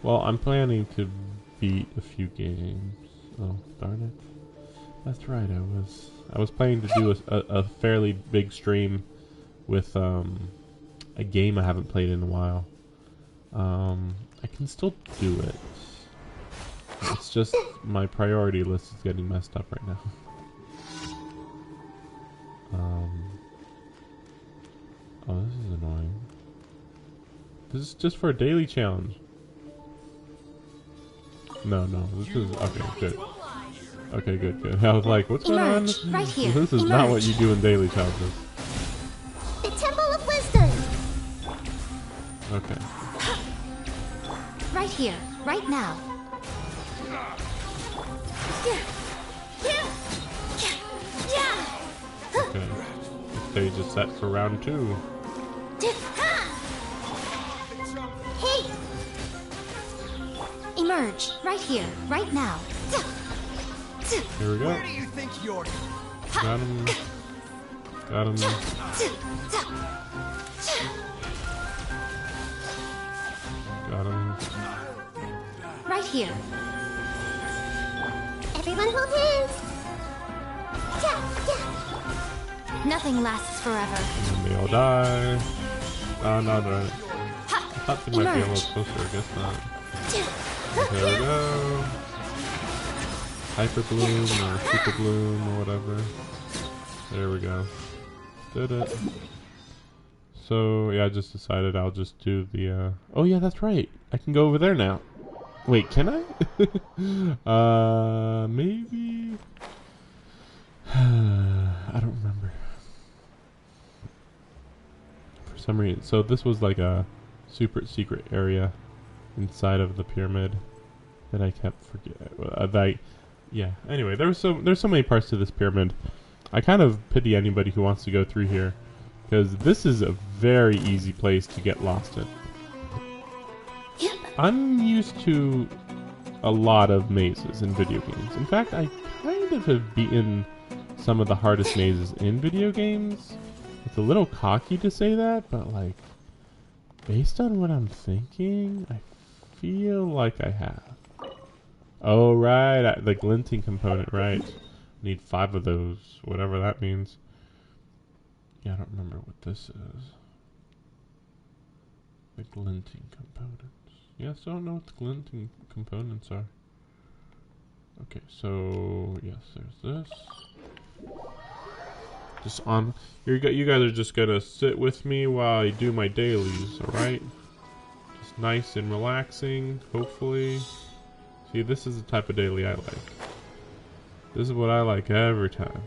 well, I'm planning to beat a few games. Oh, darn it. That's right, I was planning to do a fairly big stream with a game I haven't played in a while. I can still do it. It's just my priority list is getting messed up right now. Oh, this is annoying. This is just for a daily challenge. No, this is okay. Good. Okay, good. I was like, what's going on? Right here. This is not what you do in daily challenges. The Temple of Wisdom. Okay. Right here, right now. Okay. The stage is set for round 2. Hey! Emerge, right here, right now. Here we go. Where do you think you're? Got him. Got him. Got him. Right here. Everyone hold hands. Nothing lasts forever. And they all die. Oh, no, no. I thought they might be a little closer, I guess not. Okay, there we go. Hyper Bloom or Super Bloom or whatever. There we go. Did it. So, yeah, I just decided I'll just do the, oh yeah, that's right. I can go over there now. Wait, can I? Maybe? I don't remember. For some reason. So this was like a super secret area inside of the pyramid that I kept forgetting. Yeah. Anyway, there's so many parts to this pyramid. I kind of pity anybody who wants to go through here, because this is a very easy place to get lost in. I'm used to a lot of mazes in video games. In fact, I kind of have beaten some of the hardest mazes in video games. It's a little cocky to say that, but like, based on what I'm thinking, I feel like I have. Oh, right, the glinting component, right. Need 5 of those, whatever that means. Yeah, I don't remember what this is. The glinting components. Yeah, I still don't know what the glinting components are. Okay, so, yes, there's this. Just on, you guys are just gonna sit with me while I do my dailies, alright? Just nice and relaxing, hopefully. See, this is the type of daily I like. This is what I like every time.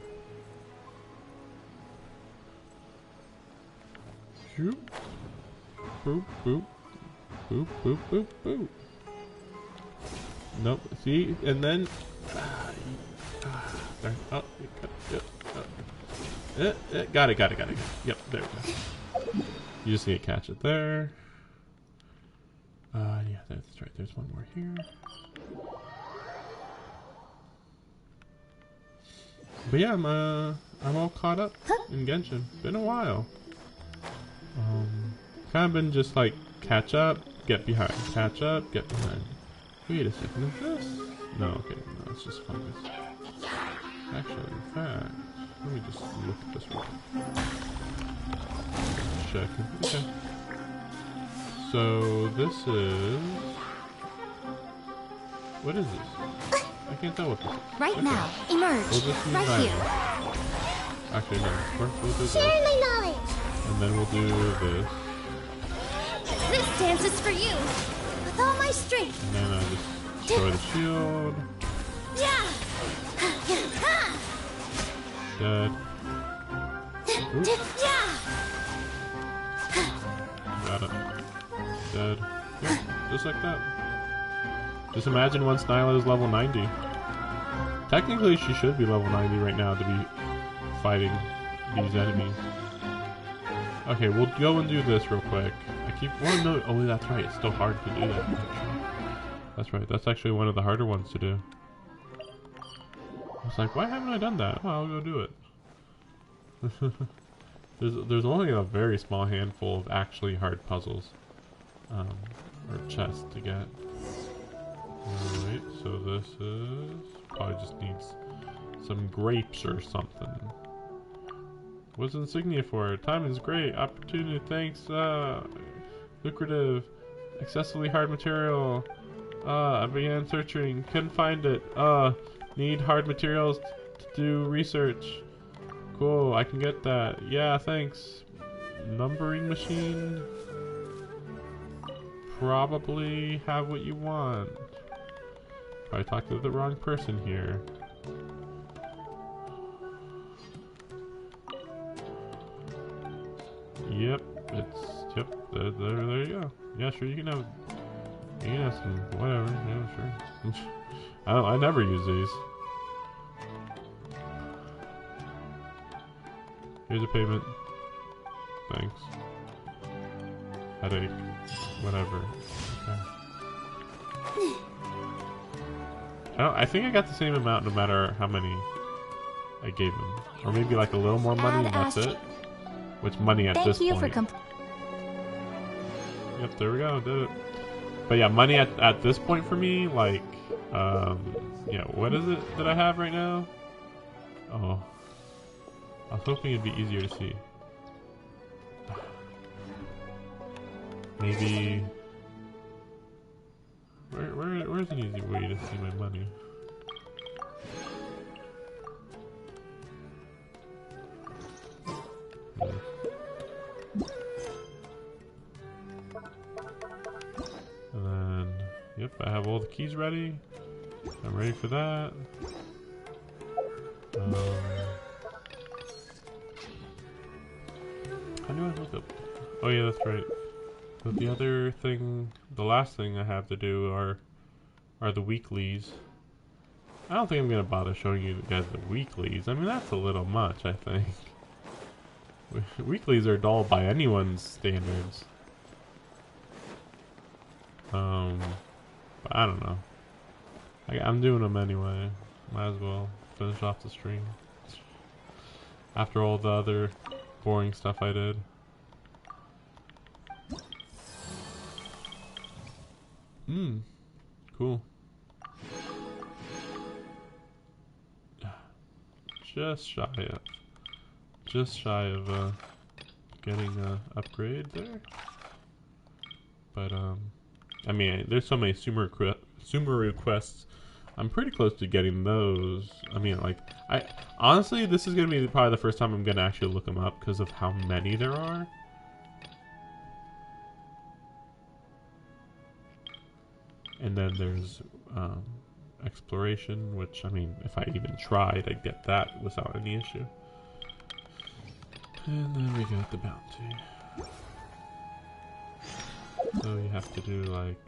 Shoop. Boop, boop. Boop, boop, boop, boop. Nope, see? And then... there. Oh, got it. Yep, there we go. You just need to catch it there. Yeah, that's right. There's one more here. But yeah, I'm all caught up in Genshin. Been a while. kind of been just like catch up, get behind, catch up, get behind. Wait a second, is this? No, okay, no, it's just fungus. Actually, in fact, let me just look at this real quick. Check. Okay. So this is. What is this? I can't tell what this is. Right okay. now, emerge. We'll just use right Nylon. here. Actually, no. First we'll do this. Share my knowledge. And then we'll do this. This dance is for you, with all my strength. And then I'll just destroy the shield. Yeah. Dead. Oops. Yeah. Got it. Dead. Yep, just like that. Just imagine once Nyla is level 90. Technically, she should be level 90 right now to be fighting these enemies. Okay, we'll go and do this real quick. I keep... Oh, no. Oh, that's right. It's still hard to do that, actually. That's right. That's actually one of the harder ones to do. I was like, why haven't I done that? Oh, I'll go do it. There's only a very small handful of actually hard puzzles. Or chests to get. Alright, so this is... Probably just needs some grapes or something. What's insignia for? Time is great. Opportunity, thanks. Lucrative. Excessively hard material. I began searching. Couldn't find it. Need hard materials to do research. Cool, I can get that. Yeah, thanks. Numbering machine. Probably have what you want. Probably talked to the wrong person here. Yep, yep, there you go. Yeah, sure, you can have some, whatever, yeah, sure. I never use these. Here's a payment. Thanks. Headache. Whatever. Okay. I think I got the same amount no matter how many I gave him. Or maybe like a little more money and that's it. Which money at this point? Yep, there we go, did it. But yeah, money at this point for me, like, yeah, what is it that I have right now? Oh. I was hoping it'd be easier to see. Maybe... Where's an easy way to see my money? And then, yep, I have all the keys ready. I'm ready for that. How do I look up? Oh yeah, that's right. But the other thing, the last thing I have to do are the weeklies. I don't think I'm gonna bother showing you guys the weeklies. I mean, that's a little much, I think. Weeklies are dull by anyone's standards. But I don't know. I'm doing them anyway. Might as well finish off the stream. After all the other boring stuff I did. Cool. Just shy of getting a upgrade there. But I mean, there's so many Sumeru quests. I'm pretty close to getting those. I mean, like, honestly, this is gonna be probably the first time I'm gonna actually look them up because of how many there are. And then there's exploration, which, I mean, if I even tried, I'd get that without any issue. And then we got the bounty. So you have to do like,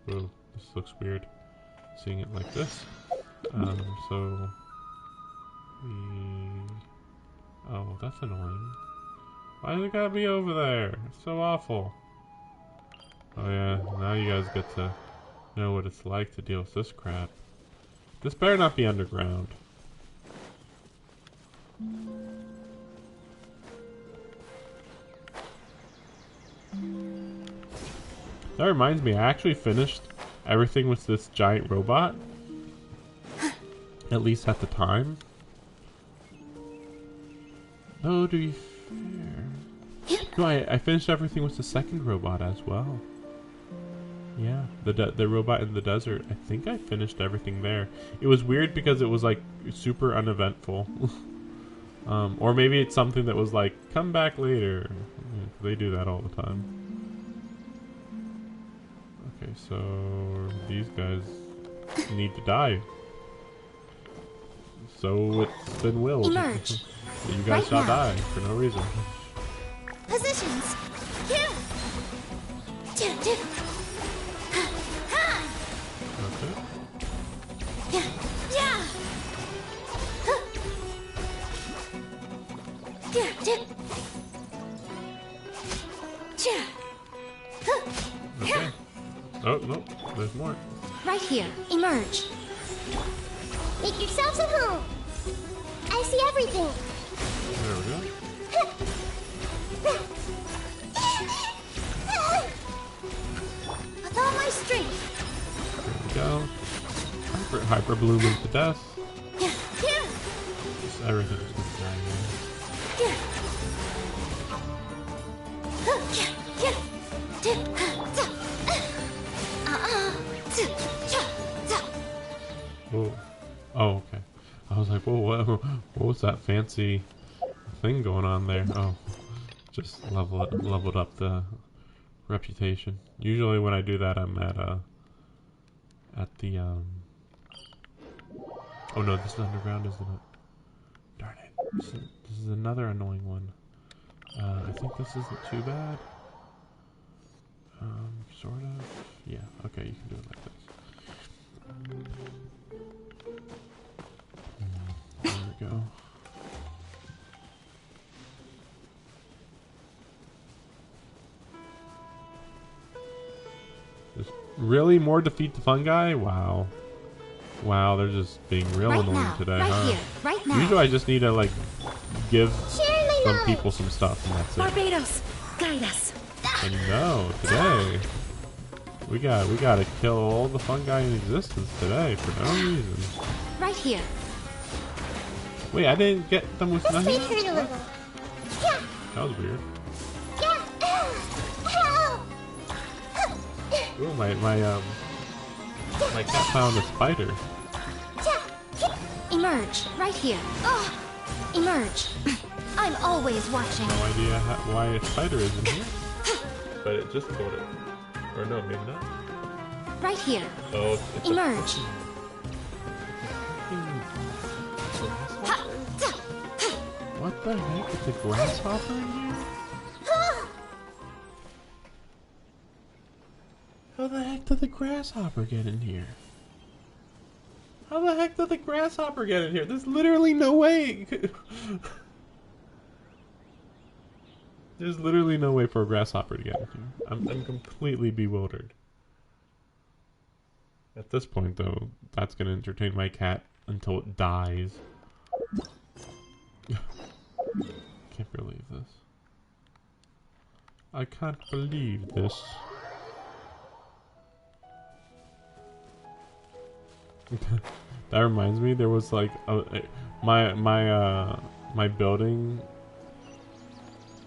whoa, this looks weird, seeing it like this. So oh, that's annoying. Why does it gotta be over there? It's so awful. Oh yeah, now you guys get to know what it's like to deal with this crap. This better not be underground. That reminds me, I actually finished everything with this giant robot. At least at the time. Oh, to be fair. No, I finished everything with the second robot as well. Yeah, the robot in the desert. I think I finished everything there. It was weird because it was like super uneventful. Or maybe it's something that was like, come back later. They do that all the time. Okay, so these guys need to die. So it's been willed. Emerge. You guys shall die for no reason. Positions. Okay. Okay. Oh, no. There's more. Right here. Emerge. Make yourselves at home. I see everything. There we go. With all my strength. There we go. Hyper bloom into death. Just everything is going to die here. Whoa. Oh, okay. I was like, whoa, what was that fancy thing going on there? Oh, just leveled up the reputation. Usually when I do that, I'm at the oh no, this is underground, isn't it? Darn it! This is another annoying one. I think this isn't too bad. Sort of. Yeah. Okay, you can do it like this. There we go. There's really more defeat the fungi? Wow. Wow, they're just being real annoying today, huh? Right now. Usually I just need to like give some people some stuff and that's it. Barbados, guide us. And no, today we gotta kill all the fungi in existence today for no reason. Right here. Wait, I didn't get them with nothing. This may hurt a little. Yeah. That was weird. Yeah. Ooh, my cat found a spider. Emerge. Right here. Oh. Emerge. I'm always watching. No idea why a spider is in here. But it just killed it. Or no, maybe not. Right here. Oh, it's Emerge. What the heck? It's a grasshopper in here? How the heck did the grasshopper get in here? How the heck did the grasshopper get in here? There's literally no way. There's literally no way for a grasshopper to get in here. I'm completely bewildered. At this point, though, that's gonna entertain my cat until it dies. Can't believe this. I can't believe this. That reminds me, there was like my building.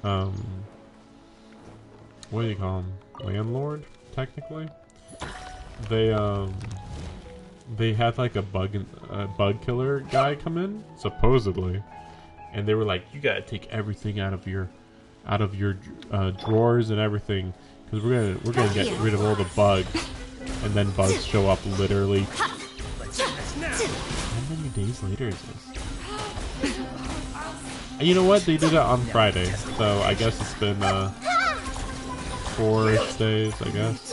What do you call them? Landlord, technically. They had like a bug killer guy come in, supposedly, and they were like, you gotta take everything out of your drawers and everything, because we're gonna get rid of all the bugs. And then bugs show up literally. How many days later is this? And you know what? They did it on Friday, so I guess it's been 4-ish days, I guess.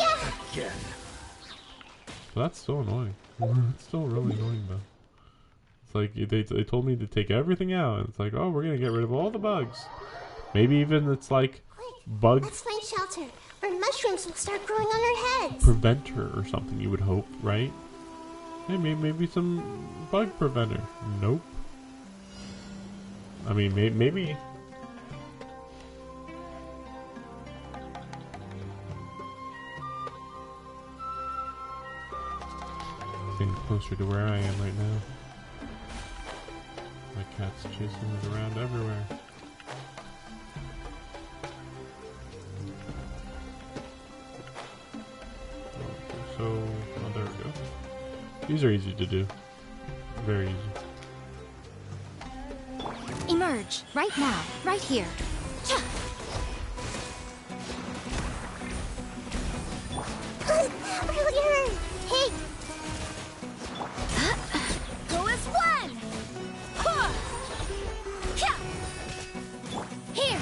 So that's still annoying. It's still really annoying though. It's like they told me to take everything out, and it's like, oh, we're gonna get rid of all the bugs. Maybe even it's like bug. Let's find shelter, or mushrooms will start growing on our heads. Preventer or something, you would hope, right? Hey, maybe some bug preventer. Nope. I mean, maybe. getting closer to where I am right now. My cat's chasing it around everywhere. So, oh, there we go. These are easy to do. Very easy. Emerge, right now, right here. Earlier! Hey! Go as one! Here!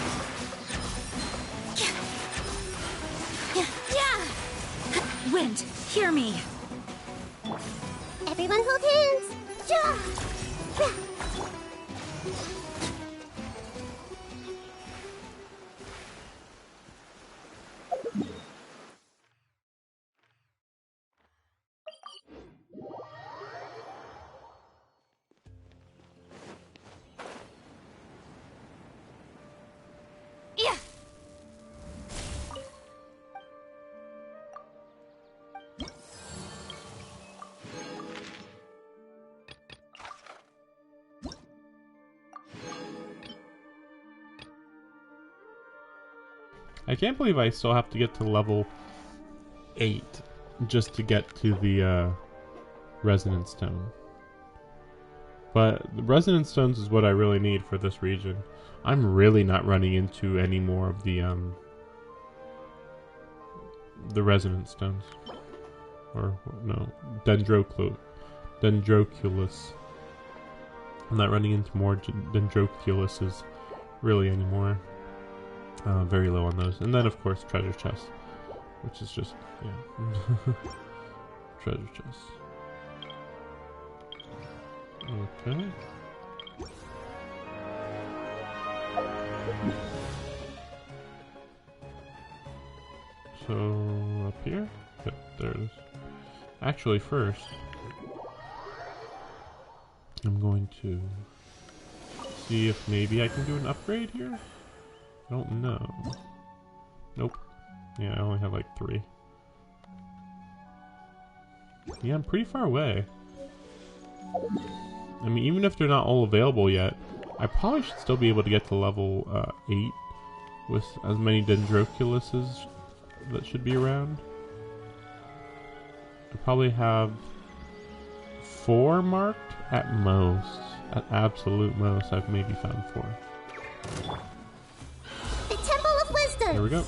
Wind, hear me! Everyone hold hands! Yeah! I can't believe I still have to get to level 8 just to get to the Resonance Stone. But the Resonance Stones is what I really need for this region. I'm really not running into any more of the Resonance Stones. Or, no, Dendroculus. I'm not running into more Dendroculuses really anymore. Very low on those. And then, of course, treasure chests. Which is just, yeah. Treasure chests. Okay. So, up here? Yep, there it is. Actually, first, I'm going to see if maybe I can do an upgrade here? I don't know. Nope. Yeah, I only have like 3. Yeah, I'm pretty far away. I mean, even if they're not all available yet, I probably should still be able to get to level 8 with as many Dendroculuses that should be around. I probably have 4 marked at most. At absolute most, I've maybe found 4. The Temple of Wisdom! Here we go.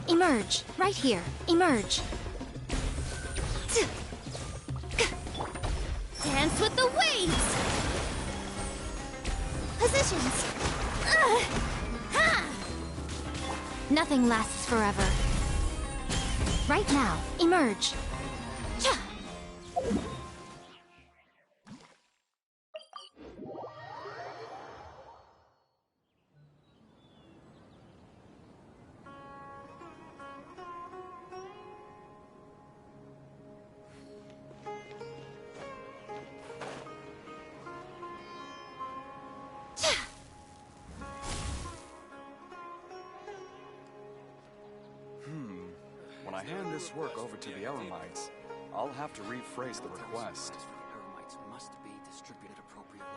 Emerge, right here. Emerge. Dance with the waves! Positions! Nothing lasts forever. Right now, emerge. When I hand this work over to the Eremites, I'll have to rephrase the request. Eremites must be distributed appropriately.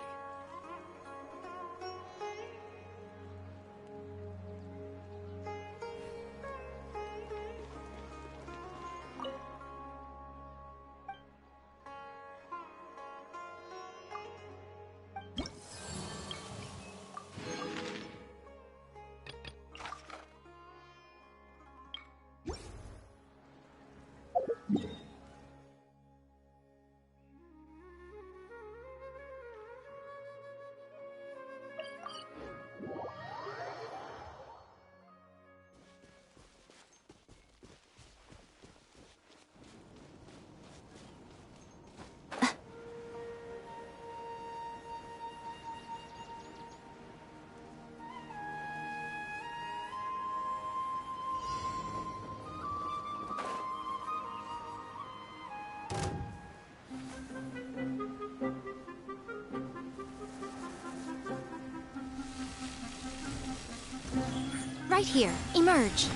Right here. Emerge.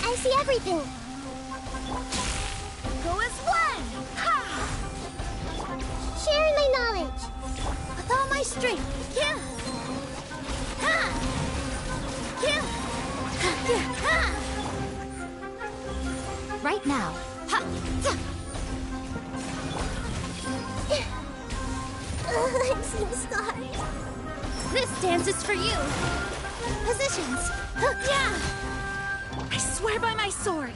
I see everything. Go as one! Ha! Sharing my knowledge. With all my strength. Kill! Ha! Kill! Ha! Right now. Ha! I'm seeing scars. This dance is for you. Positions. Yeah! I swear by my sword.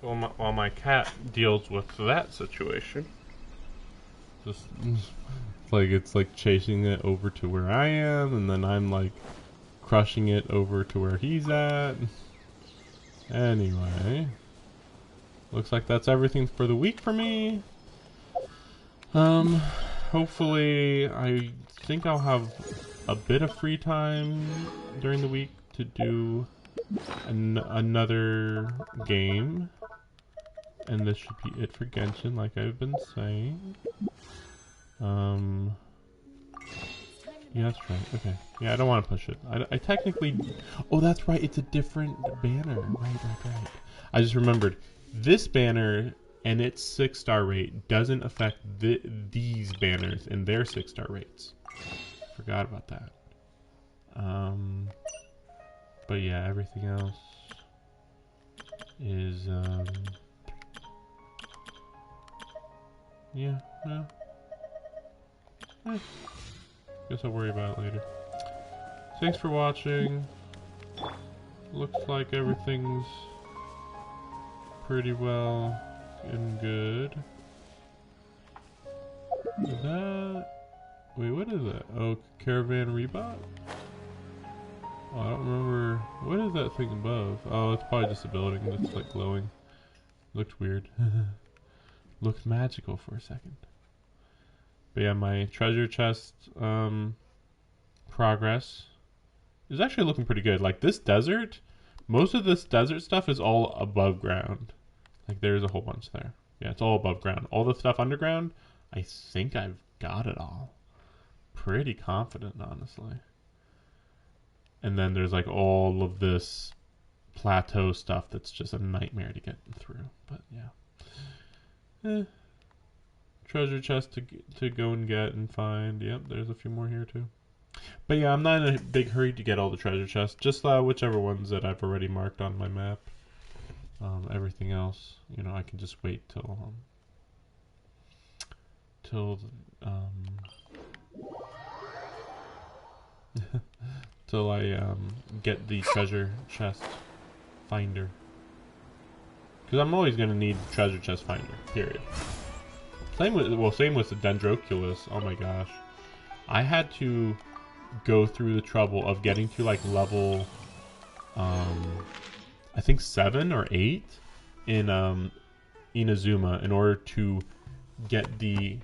So while my cat deals with that situation, just it's like chasing it over to where I am, and then I'm like crushing it over to where he's at. Anyway, looks like that's everything for the week for me. Hopefully, I think I'll have a bit of free time during the week to do another game. And this should be it for Genshin, like I've been saying. Yeah, that's right. Okay. Yeah, I don't want to push it. I technically... Oh, that's right. It's a different banner. Right. I just remembered. This banner and its 6-star rate doesn't affect these banners and their 6-star rates. Forgot about that. But yeah, everything else is... Yeah, no. Guess I'll worry about it later. Thanks for watching. Looks like everything's pretty well and good. Is that... Wait, what is that? Oh, Caravan Rebot? Oh, I don't remember. What is that thing above? Oh, it's probably just a building that's like glowing. Looked weird. Looked magical for a second. But yeah, my treasure chest progress is actually looking pretty good. Like this desert, most of this desert stuff is all above ground. Like there's a whole bunch there. Yeah, it's all above ground. All the stuff underground, I think I've got it all. Pretty confident, honestly. And then there's like all of this plateau stuff that's just a nightmare to get through. But yeah. Treasure chest to go and get and find. Yep, there's a few more here too. But yeah, I'm not in a big hurry to get all the treasure chests. Just whichever ones that I've already marked on my map. Everything else, you know, I can just wait till till I get the treasure chest finder. Because I'm always going to need treasure chest finder, period. Same with the Dendroculus. Oh my gosh. I had to go through the trouble of getting to like level I think 7 or 8 in Inazuma in order to get the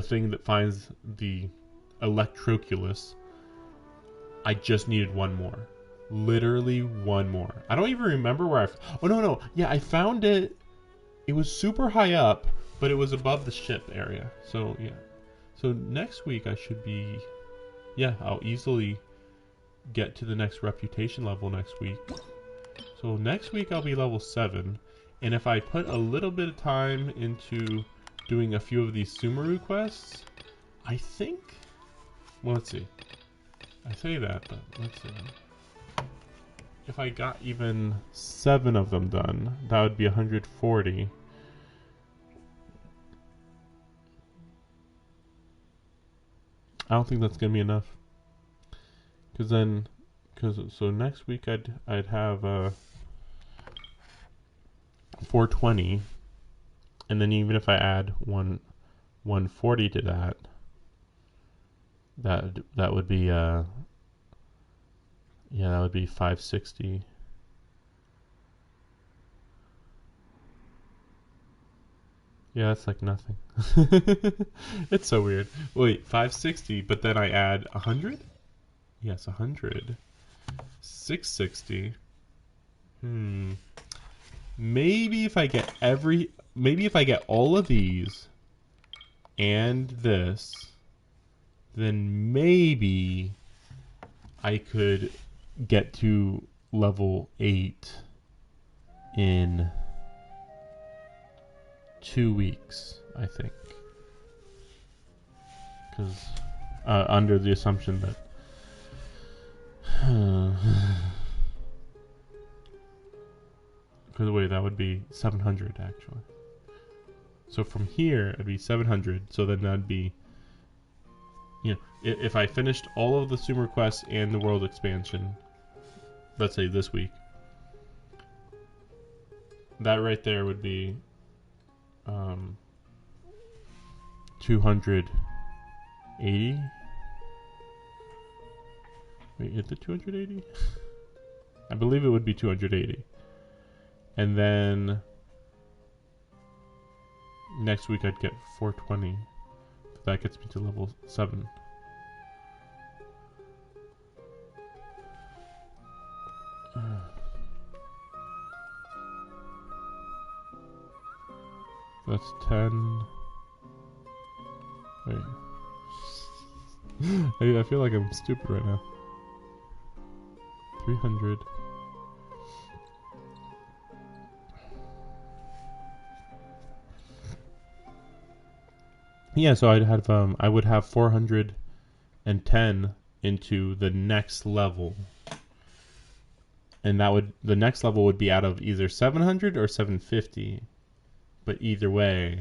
thing that finds the Electroculus. I just needed one more. Literally one more. I don't even remember where oh no. Yeah, I found it. It was super high up, but it was above the ship area. So yeah. So next week I should be... Yeah, I'll easily get to the next reputation level next week. So next week I'll be level 7. And if I put a little bit of time into doing a few of these Sumeru quests, I think... Well, let's see. I say that, but let's see. If I got even 7 of them done, that would be 140. I don't think that's gonna be enough. So next week I'd have 420, and then even if I add 140 to that would be yeah, that would be 560. Yeah, that's like nothing. It's so weird. Wait, 560, but then I add 100? Yes, 100. 660. Maybe if I get maybe if I get all of these and this, then maybe I could get to level 8 in 2 weeks, I think. Because under the assumption that because wait, that would be 700 actually. So from here it'd be 700. So then that'd be, you know, if I finished all of the Sumer quests and the world expansion, let's say this week, that right there would be 280. Wait, is it 280? I believe it would be 280. And then next week I'd get 420. That gets me to level 7. That's 10. Wait. I feel like I'm stupid right now. 300. Yeah, so I would have 410 into the next level. And the next level would be out of either 700 or 750. But either way,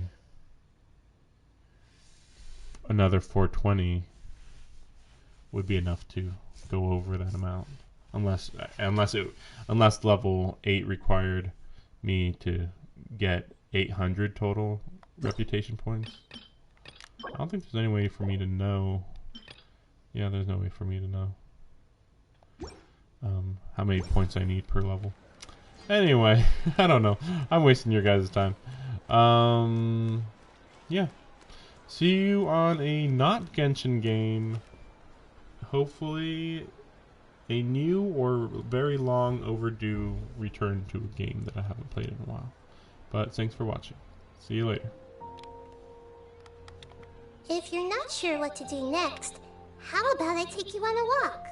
another 420 would be enough to go over that amount. Unless level 8 required me to get 800 total reputation points. I don't think there's any way for me to know. Yeah, there's no way for me to know how many points I need per level. Anyway, I don't know. I'm wasting your guys' time. Yeah. See you on a not Genshin game. Hopefully a new or very long overdue return to a game that I haven't played in a while. But thanks for watching. See you later. If you're not sure what to do next, how about I take you on a walk?